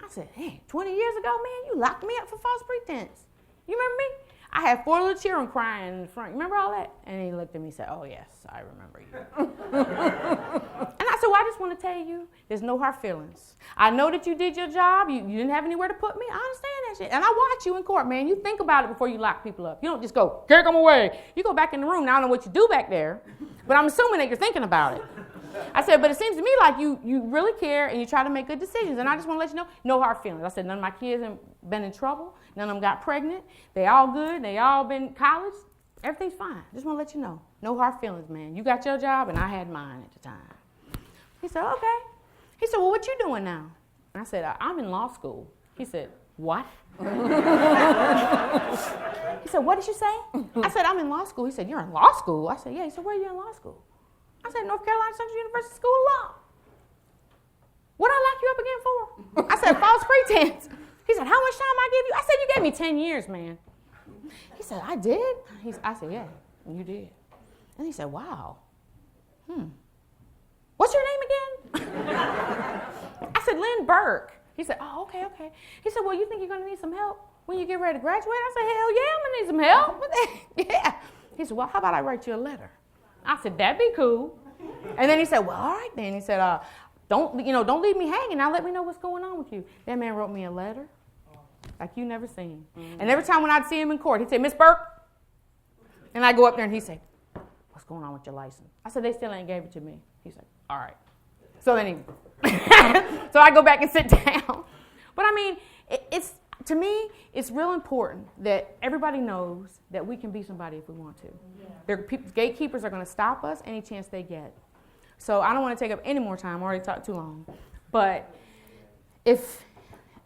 I said, hey, 20 years ago, man, you locked me up for false pretense. You remember me? I had 4 little children crying in the front. You remember all that? And he looked at me and said, oh, yes, I remember you. And I said, well, I just want to tell you, there's no hard feelings. I know that you did your job. You didn't have anywhere to put me. I understand that shit. And I watch you in court, man. You think about it before you lock people up. You don't just go, kick them away. You go back in the room. Now, I don't know what you do back there, but I'm assuming that you're thinking about it. I said, but it seems to me like you really care and you try to make good decisions. And I just want to let you know, no hard feelings. I said, none of my kids have been in trouble. None of them got pregnant. They all good. They all been in college. Everything's fine. Just want to let you know. No hard feelings, man. You got your job and I had mine at the time. He said, okay. He said, well, what you doing now? And I said, I'm in law school. He said, what? He said, what did you say? I said, I'm in law school. He said, you're in law school? I said, yeah. He said, where are you in law school? I said, North Carolina Central University School of Law. What I lock you up again for? I said, false pretense. He said, how much time I give you? I said, you gave me 10 years, man. He said, I did? I said, yeah, you did. And he said, wow. What's your name again? I said, Lynn Burke. He said, oh, okay. He said, well, you think you're going to need some help when you get ready to graduate? I said, hell yeah, I'm going to need some help. Yeah. He said, well, how about I write you a letter? I said, that'd be cool. And then he said, well, all right then. He said, don't leave me hanging. Now let me know what's going on with you. That man wrote me a letter like you never seen. Mm-hmm. And every time when I'd see him in court, he'd say, Miss Burke. And I'd go up there and he'd say, what's going on with your license? I said, they still ain't gave it to me. He said, all right. So then so I go back and sit down. But I mean, to me, it's real important that everybody knows that we can be somebody if we want to. Yeah. Gatekeepers are going to stop us any chance they get. So I don't want to take up any more time. I already talked too long. But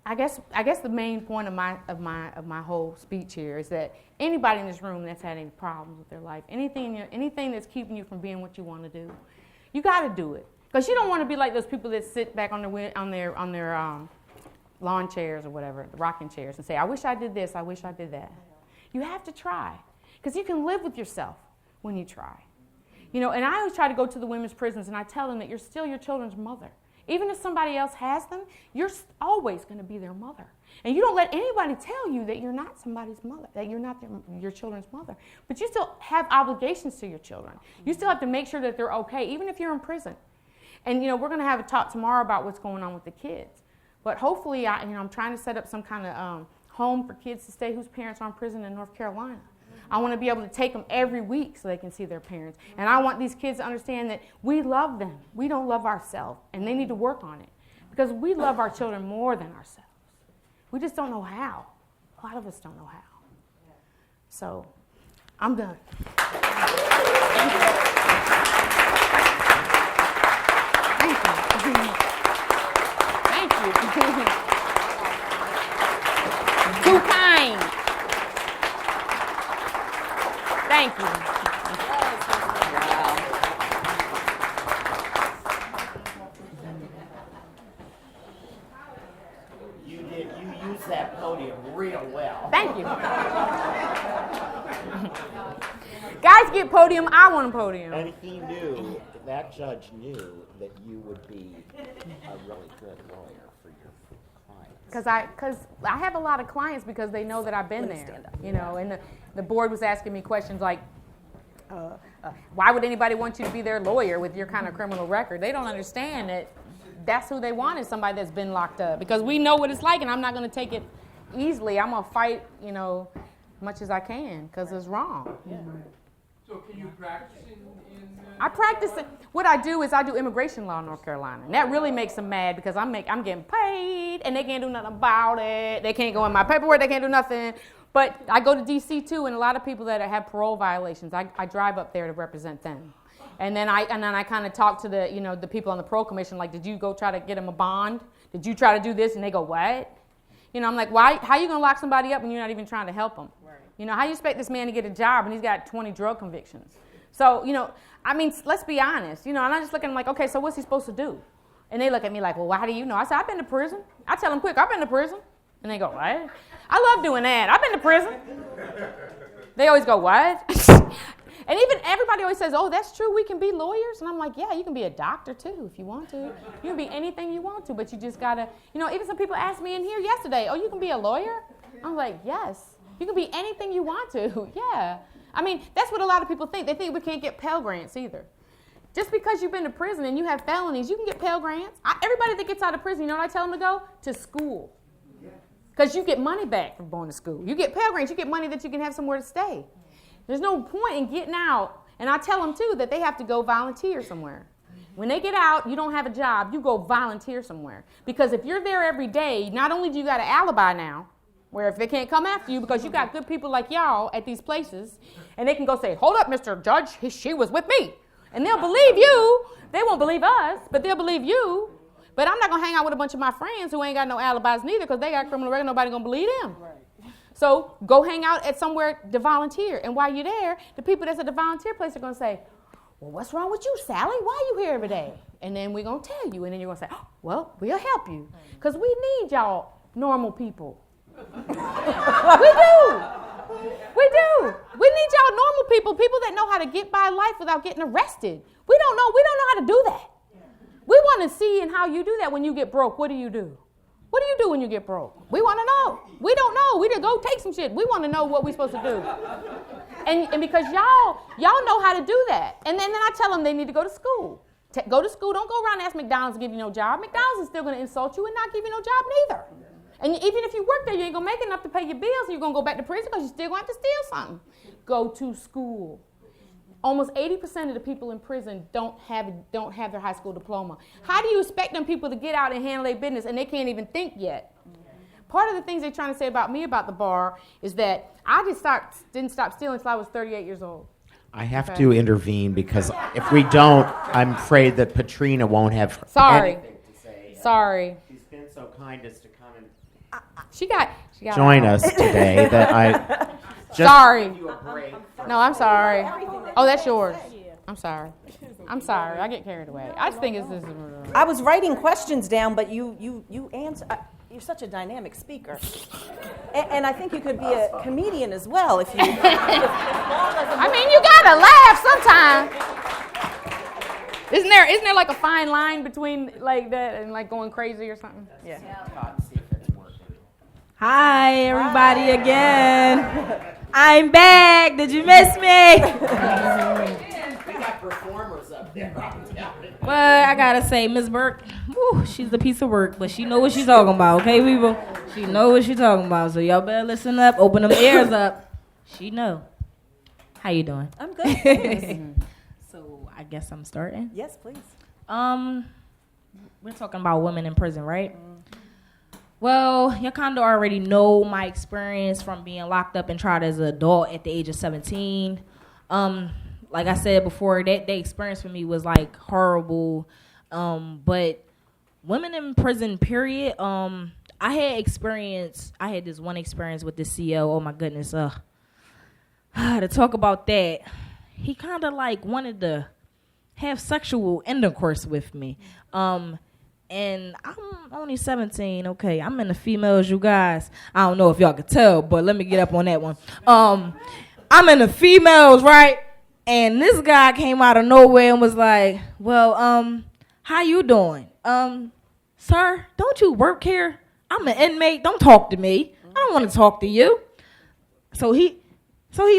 I guess the main point of my whole speech here is that anybody in this room that's had any problems with their life, anything that's keeping you from being what you want to do, you got to do it. Because you don't want to be like those people that sit back on their lawn chairs or whatever, the rocking chairs, and say, I wish I did this, I wish I did that. You have to try, because you can live with yourself when you try. And I always try to go to the women's prisons, and I tell them that you're still your children's mother. Even if somebody else has them, you're always going to be their mother. And you don't let anybody tell you that you're not somebody's mother, that you're not your children's mother. But you still have obligations to your children. You still have to make sure that they're okay, even if you're in prison. And, we're going to have a talk tomorrow about what's going on with the kids. But hopefully, I'm trying to set up some kind of home for kids to stay whose parents are in prison in North Carolina. I want to be able to take them every week so they can see their parents. And I want these kids to understand that we love them. We don't love ourselves, and they need to work on it. Because we love our children more than ourselves. We just don't know how. A lot of us don't know how. So, I'm done. Thank you. Too kind. Thank you. You used that podium real well. Thank you. Guys get podium, I want a podium. And he knew, that judge knew that you would be a really good lawyer for your clients. Because I have a lot of clients because they know that I've been there, and the board was asking me questions like, why would anybody want you to be their lawyer with your kind of criminal record? They don't understand that that's who they want, is somebody that's been locked up, because we know what it's like, and I'm not going to take it easily. I'm going to fight, much as I can, because it's wrong. Yeah. So can you practice in I practice it. What I do is I do immigration law in North Carolina. And that really makes them mad because I'm getting paid and they can't do nothing about it. They can't go in my paperwork. They can't do nothing. But I go to D.C. too, and a lot of people that have parole violations, I drive up there to represent them. And then I kind of talk to the people on the parole commission, like, did you go try to get them a bond? Did you try to do this? And they go, what? I'm like, why? How are you going to lock somebody up when you're not even trying to help them? Right. How you expect this man to get a job and he's got 20 drug convictions? So, let's be honest, and I just look at him like, okay, so what's he supposed to do? And they look at me like, well, how do you know? I said, I've been to prison. I tell them quick, I've been to prison. And they go, what? I love doing that. I've been to prison. They always go, what? And even everybody always says, oh, that's true, we can be lawyers. And I'm like, yeah, you can be a doctor too if you want to. You can be anything you want to, but you just got to, even some people asked me in here yesterday, oh, you can be a lawyer? I'm like, yes, you can be anything you want to, yeah. That's what a lot of people think. They think we can't get Pell Grants either. Just because you've been to prison and you have felonies, you can get Pell Grants. Everybody that gets out of prison, you know what I tell them to go? To school. Because you get money back from going to school. You get Pell Grants, you get money that you can have somewhere to stay. There's no point in getting out. And I tell them, too, that they have to go volunteer somewhere. When they get out, you don't have a job, you go volunteer somewhere. Because if you're there every day, not only do you got an alibi now, where if they can't come after you because you got good people like y'all at these places, and they can go say, hold up, Mr. Judge, she was with me. And they'll believe you. They won't believe us, but they'll believe you. But I'm not going to hang out with a bunch of my friends who ain't got no alibis neither because they got criminal record. Nobody going to believe them. Right. So go hang out at somewhere to volunteer. And while you're there, the people that's at the volunteer place are going to say, well, what's wrong with you, Sally? Why are you here every day? And then we're going to tell you. And then you're going to say, oh, well, we'll help you. Because we need y'all normal people. We do. We need y'all normal people that know how to get by life without getting arrested. We don't know how to do that. We want to see and how you do that when you get broke. What do you do? What do you do when you get broke? We want to know. We don't know. We just go take some shit. We want to know what we're supposed to do. And because y'all know how to do that. And then I tell them they need to go to school. Go to school. Don't go around and ask McDonald's to give you no job. McDonald's is still going to insult you and not give you no job neither. And even if you work there, you ain't going to make enough to pay your bills, and you're going to go back to prison because you're still going to have to steal something. Go to school. Almost 80% of the people in prison don't have their high school diploma. How do you expect them people to get out and handle their business, and they can't even think yet? Part of the things they're trying to say about me about the bar is that I didn't stop stealing until I was 38 years old. I have to intervene because if we don't, I'm afraid that Patrina won't have anything to say. Sorry. She's been so kind as to come and She got join us today that I just sorry. give you a break. No, I'm sorry. Oh, that's yours. I'm sorry. I get carried away. I just think this is. I was writing questions down, but you answer. You're such a dynamic speaker, and I think you could be a comedian as well if you. I mean, you gotta laugh sometimes. Isn't there like a fine line between like that and like going crazy or something? Yeah. See if it's working. Hi, everybody again. I'm back. Did you miss me? We got performers up there. Well, I gotta say, Miss Burke, whew, she's a piece of work, but she know what she's talking about, okay, people? She know what she's talking about, so y'all better listen up, open them ears up. She know. How you doing? I'm good. So I guess I'm starting. Yes, please. We're talking about women in prison, right? Well, you kind of already know my experience from being locked up and tried as an adult at the age of 17. Like I said before, that experience for me was like horrible. But women in prison, period. I had this one experience with the CEO. Oh my goodness. To talk about that, he kind of like wanted to have sexual intercourse with me. And I'm only 17. Okay, I'm in the females, you guys. I don't know if y'all could tell, but let me get up on that one. I'm in the females, right? And this guy came out of nowhere and was like, well, how you doing? Sir, don't you work here? I'm an inmate. Don't talk to me. I don't want to talk to you. So he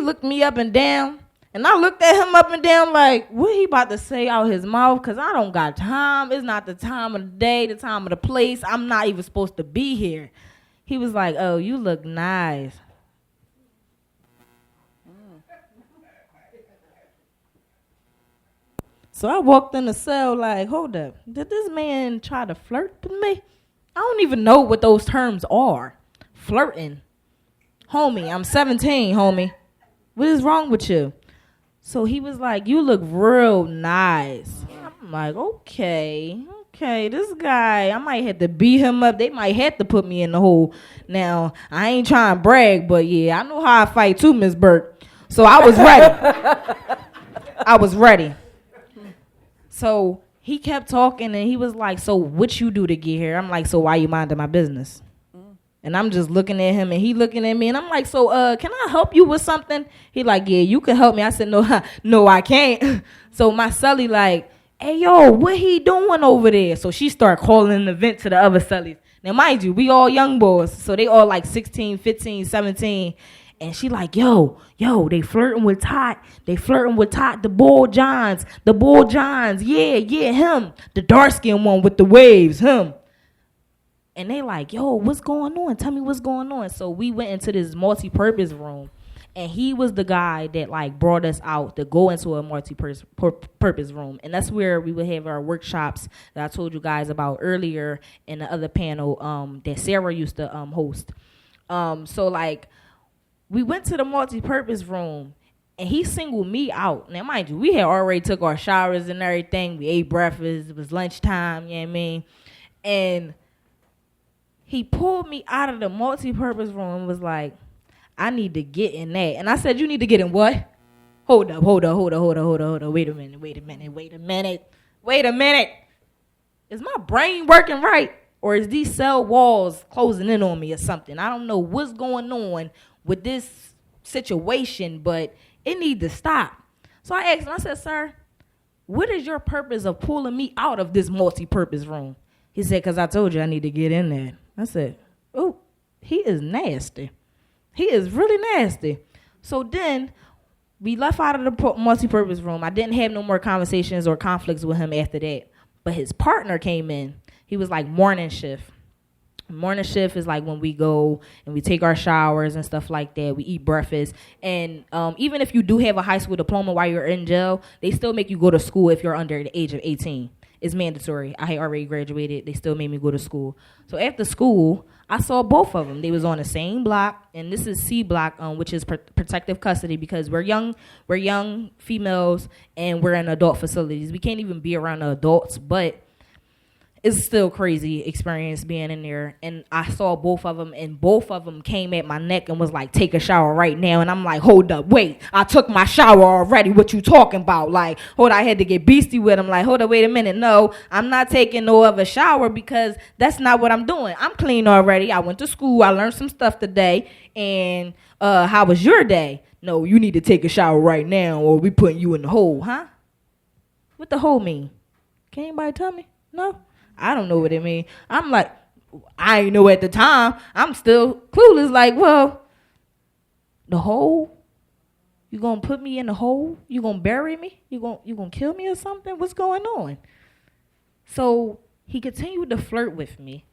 looked me up and down, and I looked at him up and down like, what he about to say out his mouth? Because I don't got time. It's not the time of the day, the time of the place. I'm not even supposed to be here. He was like, oh, you look nice. So I walked in the cell like, hold up, did this man try to flirt with me? I don't even know what those terms are. Flirting. Homie, I'm 17, homie. What is wrong with you? So he was like, you look real nice. I'm like, okay, this guy, I might have to beat him up. They might have to put me in the hole. Now, I ain't trying to brag, but yeah, I know how I fight too, Miss Burke. So I was ready. So he kept talking, and he was like, so what you do to get here? I'm like, so why you minding my business? And I'm just looking at him, and he looking at me, and I'm like, so can I help you with something? He like, yeah, you can help me. I said, no, I can't. So my cellie like, hey, yo, what he doing over there? So she start calling the vent to the other cellies. Now, mind you, we all young boys, so they all like 16, 15, 17. And she like, yo, they flirting with Todd. The Bull Johns. Yeah, him. The dark-skinned one with the waves, him. And they like, yo, what's going on? Tell me what's going on. So we went into this multi-purpose room. And he was the guy that like brought us out to go into a multi-purpose room. And that's where we would have our workshops that I told you guys about earlier in the other panel that Sarah used to host. So like, we went to the multi-purpose room, and he singled me out. Now, mind you, we had already took our showers and everything. We ate breakfast. It was lunchtime, you know what I mean? And he pulled me out of the multi-purpose room and was like, I need to get in that. And I said, you need to get in what? Hold up. Wait a minute. Is my brain working right? Or is these cell walls closing in on me or something? I don't know what's going on with this situation, but it needs to stop. So I asked him, I said, sir, what is your purpose of pulling me out of this multi-purpose room? He said, because I told you I need to get in there. I said, oh, he is nasty. He is really nasty. So then we left out of the multi-purpose room. I didn't have no more conversations or conflicts with him after that. But his partner came in. He was like morning shift. Morning shift is like when we go and we take our showers and stuff like that. We eat breakfast. And even if you do have a high school diploma while you're in jail, they still make you go to school if you're under the age of 18. It's mandatory. I had already graduated. They still made me go to school. So after school, I saw both of them. They was on the same block, and this is C block, which is protective custody because we're young females, and we're in adult facilities. We can't even be around the adults, but it's still crazy experience being in there. And I saw both of them, and both of them came at my neck and was like, take a shower right now. And I'm like, hold up, wait, I took my shower already. What you talking about? Like, I had to get beastie with them. Like, hold up, wait a minute. No, I'm not taking no other shower because that's not what I'm doing. I'm clean already. I went to school. I learned some stuff today. And how was your day? No, you need to take a shower right now or we putting you in the hole, huh? What the hole mean? Can anybody tell me? No? I don't know what it mean. I'm like, I ain't know at the time. I'm still clueless. Like, well, the hole? You gonna put me in the hole? You gonna bury me? You gonna kill me or something? What's going on? So he continued to flirt with me,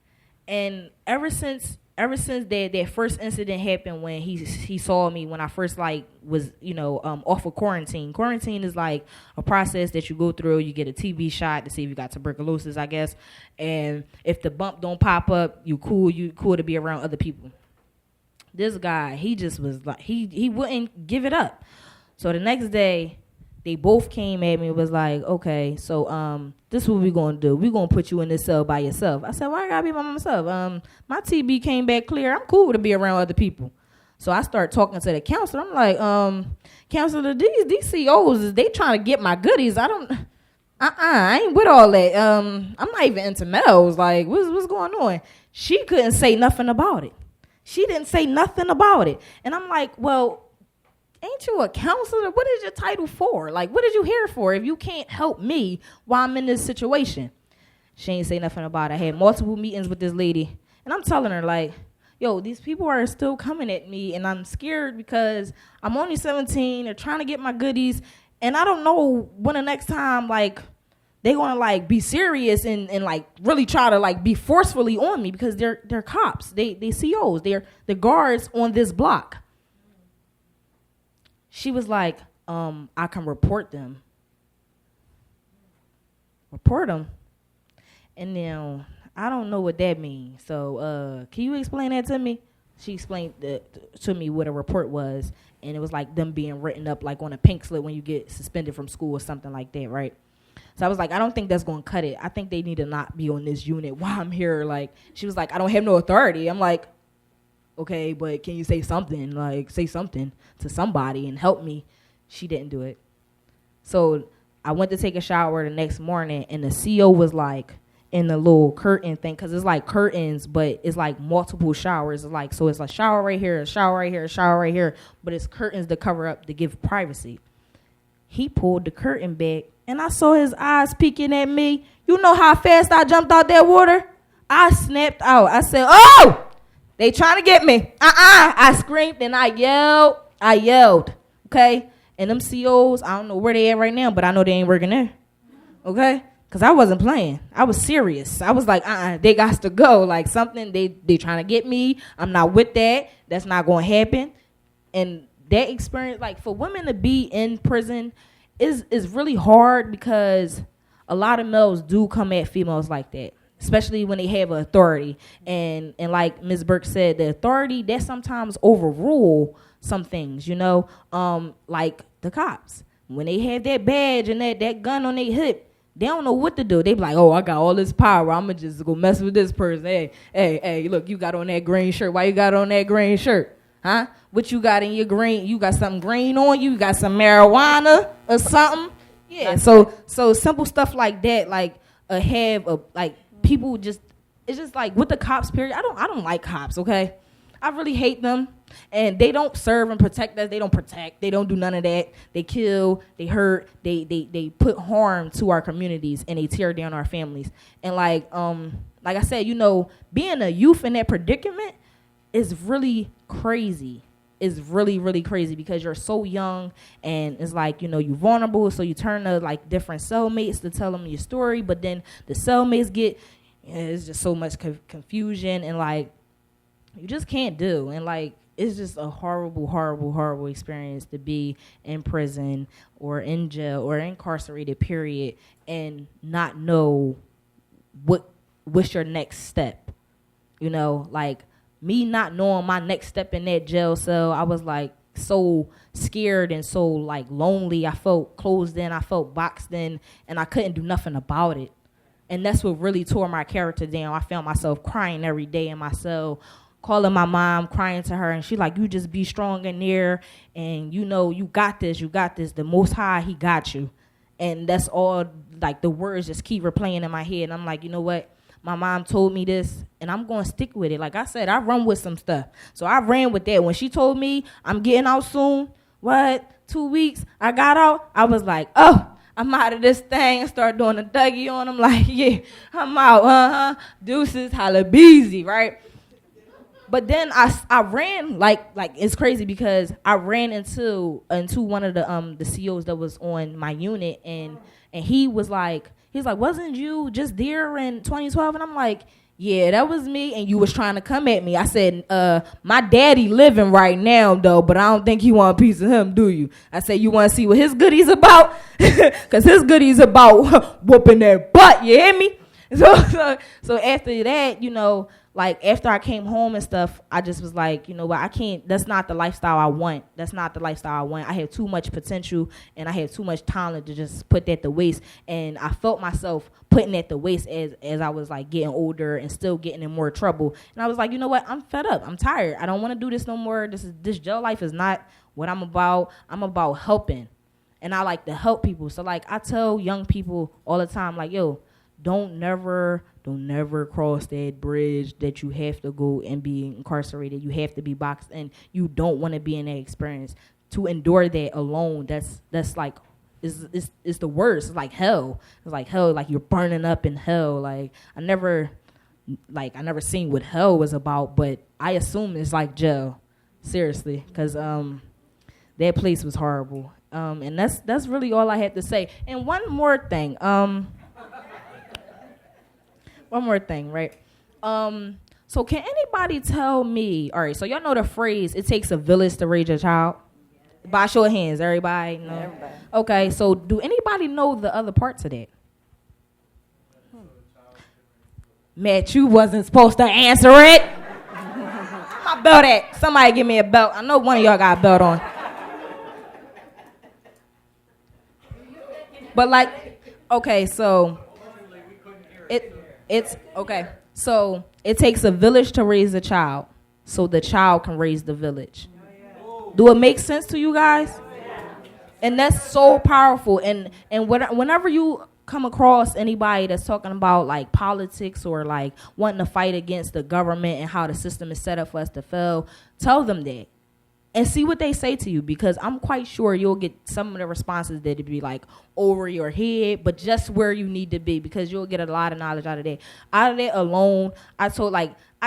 and ever since that first incident happened when he saw me when I first was off of quarantine. Quarantine is like a process that you go through. You get a TB shot to see if you got tuberculosis, I guess, and if the bump don't pop up, you cool to be around other people. This guy, he just was like he wouldn't give it up. So the next day, they both came at me and was like, okay, so this is what we're going to do. We're going to put you in this cell by yourself. I said, why I got to be by myself? My TB came back clear. I'm cool to be around other people. So I start talking to the counselor. I'm like, counselor, these COs, they trying to get my goodies. I ain't with all that. I'm not even into males. Like, what's going on? She couldn't say nothing about it. She didn't say nothing about it. And I'm like, well, ain't you a counselor? What is your title for? Like, what is you here for if you can't help me while I'm in this situation? She ain't say nothing about it. I had multiple meetings with this lady, and I'm telling her, like, yo, these people are still coming at me, and I'm scared because I'm only 17. They're trying to get my goodies, and I don't know when the next time, like, they're going to, like, be serious and like, really try to, like, be forcefully on me because they're cops. They COs. They're the guards on this block. She was like, I can report them. Report them? And then, I don't know what that means. So, can you explain that to me? She explained to me what a report was. And it was like them being written up like on a pink slip when you get suspended from school or something like that, right? So I was like, I don't think that's going to cut it. I think they need to not be on this unit while I'm here. Like, she was like, I don't have no authority. I'm like, okay, but can you say something? Like, say something to somebody and help me. She didn't do it. So I went to take a shower the next morning, and the CO was like in the little curtain thing, because it's like curtains, but it's like multiple showers. It's like, so it's a shower right here, a shower right here, a shower right here, but it's curtains to cover up to give privacy. He pulled the curtain back, and I saw his eyes peeking at me. You know how fast I jumped out that water? I snapped out. I said, oh! They trying to get me. I screamed and I yelled. Okay? And them COs, I don't know where they at right now, but I know they ain't working there. Okay? Because I wasn't playing. I was serious. I was like, they got to go. Like something, they trying to get me. I'm not with that. That's not going to happen. And that experience, like for women to be in prison is really hard because a lot of males do come at females like that. Especially when they have authority. And like Ms. Burke said, the authority, that sometimes overrule some things, like the cops. When they have that badge and that gun on their hip, they don't know what to do. They be like, oh, I got all this power. I'm going to just go mess with this person. Hey, look, you got on that green shirt. Why you got on that green shirt? Huh? What you got in your green? You got something green on you? You got some marijuana or something? Yeah, so simple stuff like that, like people just, it's just like with the cops, period. I don't like cops, okay? I really hate them. And they don't serve and protect us. They don't protect. They don't do none of that. They kill, they hurt, they put harm to our communities, and they tear down our families. And like I said, being a youth in that predicament is really crazy. It's really, really crazy because you're so young, and it's like, you're vulnerable, so you turn to like different cellmates to tell them your story, but then the cellmates get, it's just so much confusion, and like, you just can't do, and like, it's just a horrible, horrible, horrible experience to be in prison or in jail or incarcerated, period, and not know what's your next step. Like me not knowing my next step in that jail cell, I was like so scared and so like lonely. I felt closed in, I felt boxed in, and I couldn't do nothing about it. And that's what really tore my character down. I found myself crying every day in my cell, calling my mom, crying to her, and she like, you just be strong in there, and you got this, the Most High, he got you. And that's all, like the words just keep replaying in my head, and I'm like, you know what, my mom told me this, and I'm going to stick with it. Like I said, I run with some stuff, so I ran with that. When she told me I'm getting out soon, 2 weeks, I got out, I was like, oh, I'm out of this thing. I start doing a Dougie on him, like, yeah, I'm out, deuces, halabeezy, right? But then I ran, like it's crazy because I ran into one of the COs that was on my unit, and he was like, wasn't you just there in 2012? And I'm like, yeah, that was me, and you was trying to come at me. I said, my daddy living right now, though, but I don't think you want a piece of him, do you? I said, you want to see what his goodies about? Because his goodies about whooping that butt, you hear me? So after that, you know, like after I came home and stuff, I just was like, you know what, I can't, that's not the lifestyle I want. That's not the lifestyle I want. I have too much potential and I have too much talent to just put that to waste. And I felt myself putting that to waste as I was like getting older and still getting in more trouble. And I was like, you know what, I'm fed up. I'm tired. I don't want to do this no more. This jail life is not what I'm about. I'm about helping. And I like to help people. So like I tell young people all the time, like, yo, don't never cross that bridge that you have to go and be incarcerated. You have to be boxed in. You don't want to be in that experience. To endure that alone, that's like, it's the worst. It's like hell. It's like hell. Like you're burning up in hell. Like I never seen what hell was about, but I assume it's like jail. Seriously, because that place was horrible. And that's really all I had to say. And one more thing. One more thing, right? So can anybody tell me, all right, so y'all know the phrase, it takes a village to raise a child? By show of hands, everybody know? Everybody. Okay, so do anybody know the other parts of that? Matt, you wasn't supposed to answer it. My belt at? Somebody give me a belt. I know one of y'all got a belt on. But like, okay, so it's okay. So it takes a village to raise a child, so the child can raise the village. Do it make sense to you guys? And that's so powerful. And whenever you come across anybody that's talking about like politics or like wanting to fight against the government and how the system is set up for us to fail, tell them that. And see what they say to you, because I'm quite sure you'll get some of the responses that'd be like over your head, but just where you need to be, because you'll get a lot of knowledge out of that. Out of that alone, I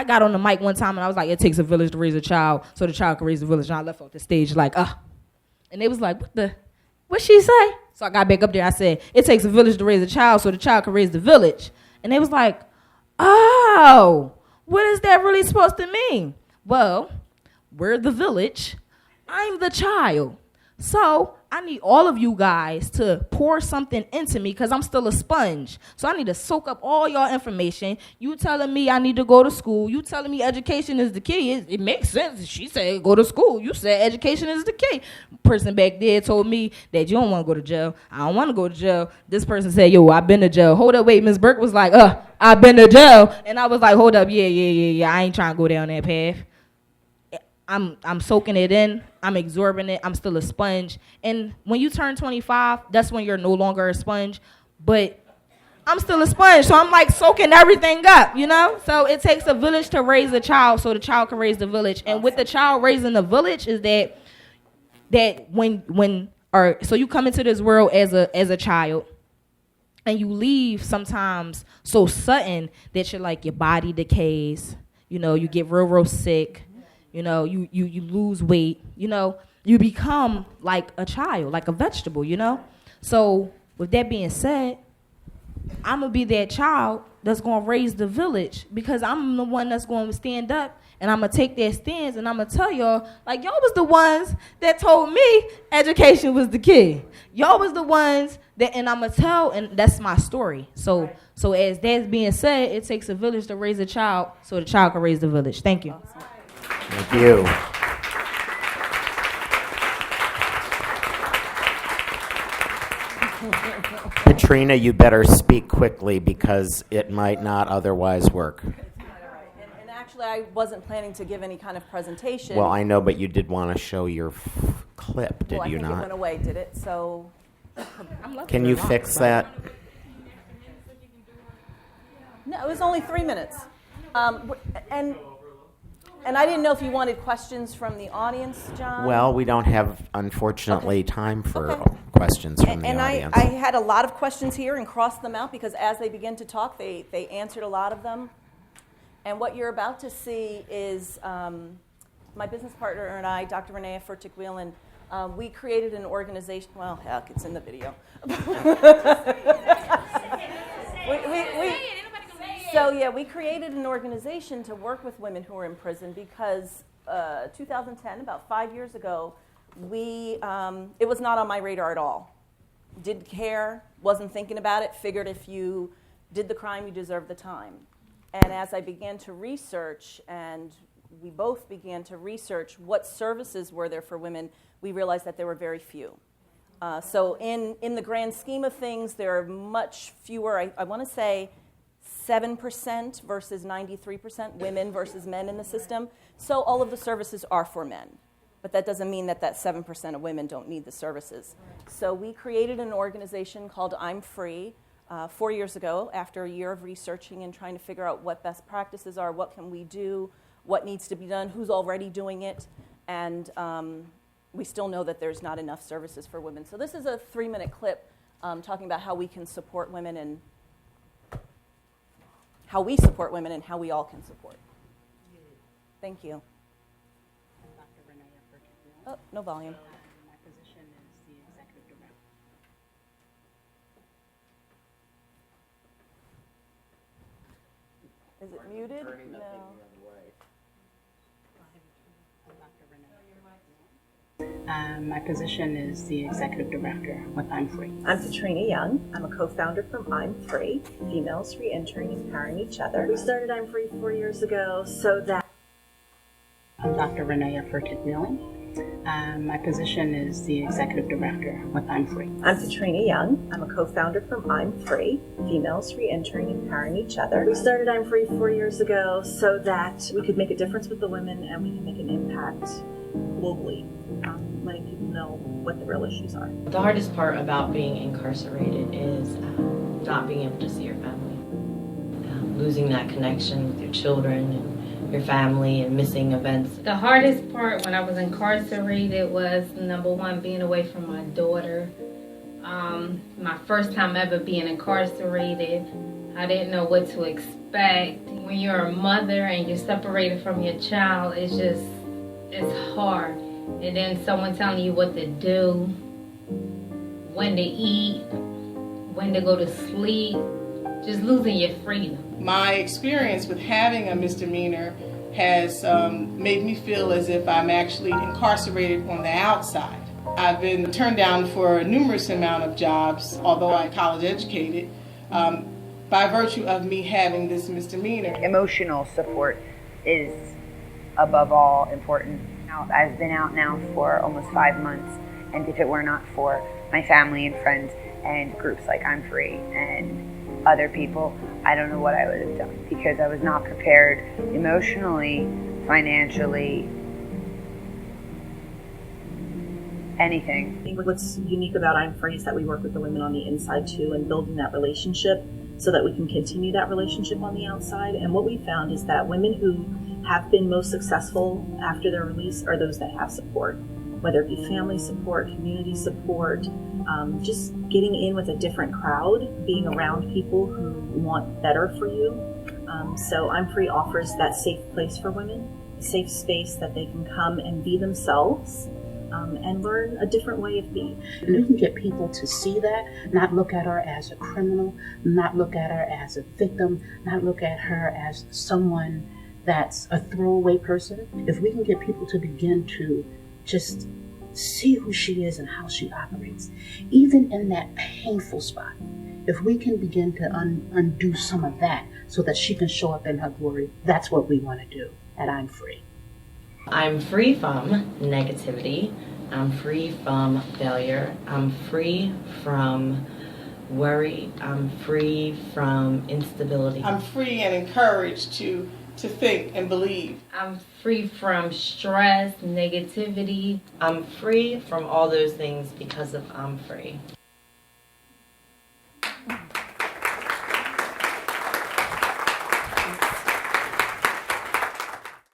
got on the mic one time and I was like, it takes a village to raise a child, so the child can raise the village. And I left off the stage like, and they was like, what she say? So I got back up there. I said, it takes a village to raise a child, so the child can raise the village. And they was like, oh, what is that really supposed to mean? Well, we're the village. I'm the child. So I need all of you guys to pour something into me, because I'm still a sponge. So I need to soak up all y'all information. You telling me I need to go to school. You telling me education is the key. It makes sense. She said go to school. You said education is the key. Person back there told me that you don't want to go to jail. I don't want to go to jail. This person said, yo, I've been to jail. Hold up, wait. Ms. Burke was like, I've been to jail. And I was like, hold up, yeah. I ain't trying to go down that path. I'm soaking it in. I'm absorbing it. I'm still a sponge. And when you turn 25, that's when you're no longer a sponge. But I'm still a sponge, so I'm like soaking everything up, you know? So it takes a village to raise a child, so the child can raise the village. And with the child raising the village is that so you come into this world as a child, and you leave sometimes so sudden that you're like, your body decays, you know, you get real sick. You know, you lose weight, you know, you become like a child, like a vegetable, you know? So with that being said, I'm going to be that child that's going to raise the village, because I'm the one that's going to stand up, and I'm going to take that stance, and I'm going to tell y'all, like, y'all was the ones that told me education was the key. Y'all was the ones that, and I'm going to tell, and that's my story. So as that's being said, it takes a village to raise a child, so the child can raise the village. Thank you. Thank you. Katrina, you better speak quickly, because it might not otherwise work. And actually, I wasn't planning to give any kind of presentation. Well, I know, but you did want to show your clip, did I you think it not? went away, did it? So, Can you fix that? no, it was only 3 minutes. And I didn't know if you wanted questions from the audience, John. Well, we don't have, unfortunately, time for Okay. questions from the And audience. I had a lot of questions here and crossed them out because as they begin to talk, they answered a lot of them. And what you're about to see is my business partner and I, Dr. Renee Furtick-Whelan, we created an organization. Well, heck, it's in the video. We created an organization to work with women who are in prison because 2010, about 5 years ago, it was not on my radar at all. Didn't care, wasn't thinking about it, figured if you did the crime, you deserved the time. And as I began to research, and we both began to research what services were there for women, we realized that there were very few. So in the grand scheme of things, there are much fewer, I want to say 7% versus 93% women versus men in the system. So all of the services are for men. But that doesn't mean that 7% of women don't need the services. So we created an organization called I'm Free 4 years ago after a year of researching and trying to figure out what best practices are, what can we do, what needs to be done, who's already doing it, and we still know that there's not enough services for women. So this is a 3-minute clip talking about how we can support women and how we support women and how we all can support. Thank you. Oh, no volume. My position is the executive director. Is it muted? No. My position is the executive director with I'm Free. I'm Katrina Young. I'm a co-founder from I'm Free, Females Re-Entering and Empowering Each Other. We started I'm Free 4 years ago so that... I'm Dr. Renee Furtick-Whelan. My position is the executive director with I'm Free. I'm Katrina Young. I'm a co-founder from I'm Free, Females Re-Entering and Empowering Each Other. We started I'm Free 4 years ago so that we could make a difference with the women and we can make an impact globally, letting people know what the real issues are. The hardest part about being incarcerated is not being able to see your family. Losing that connection with your children and your family and missing events. The hardest part when I was incarcerated was, number one, being away from my daughter. My first time ever being incarcerated, I didn't know what to expect. When you're a mother and you're separated from your child, it's hard. And then someone telling you what to do, when to eat, when to go to sleep, just losing your freedom. My experience with having a misdemeanor has made me feel as if I'm actually incarcerated on the outside. I've been turned down for a numerous amount of jobs, although I'm college educated, by virtue of me having this misdemeanor. Emotional support is above all important. I've been out now for almost 5 months, and if it were not for my family and friends and groups like I'm Free and other people, I don't know what I would have done because I was not prepared emotionally, financially, anything. I think what's unique about I'm Free is that we work with the women on the inside too and building that relationship so that we can continue that relationship on the outside. And what we found is that women who have been most successful after their release are those that have support, whether it be family support, community support, just getting in with a different crowd, being around people who want better for you. So I'm Free offers that safe place for women, a safe space that they can come and be themselves and learn a different way of being. And we can get people to see that, not look at her as a criminal, not look at her as a victim, not look at her as someone that's a throwaway person. If we can get people to begin to just see who she is and how she operates, even in that painful spot, if we can begin to undo some of that so that she can show up in her glory, that's what we want to do at I'm Free. I'm free from negativity. I'm free from failure. I'm free from worry. I'm free from instability. I'm free and encouraged to think and believe. I'm free from stress, negativity. I'm free from all those things because of I'm Free.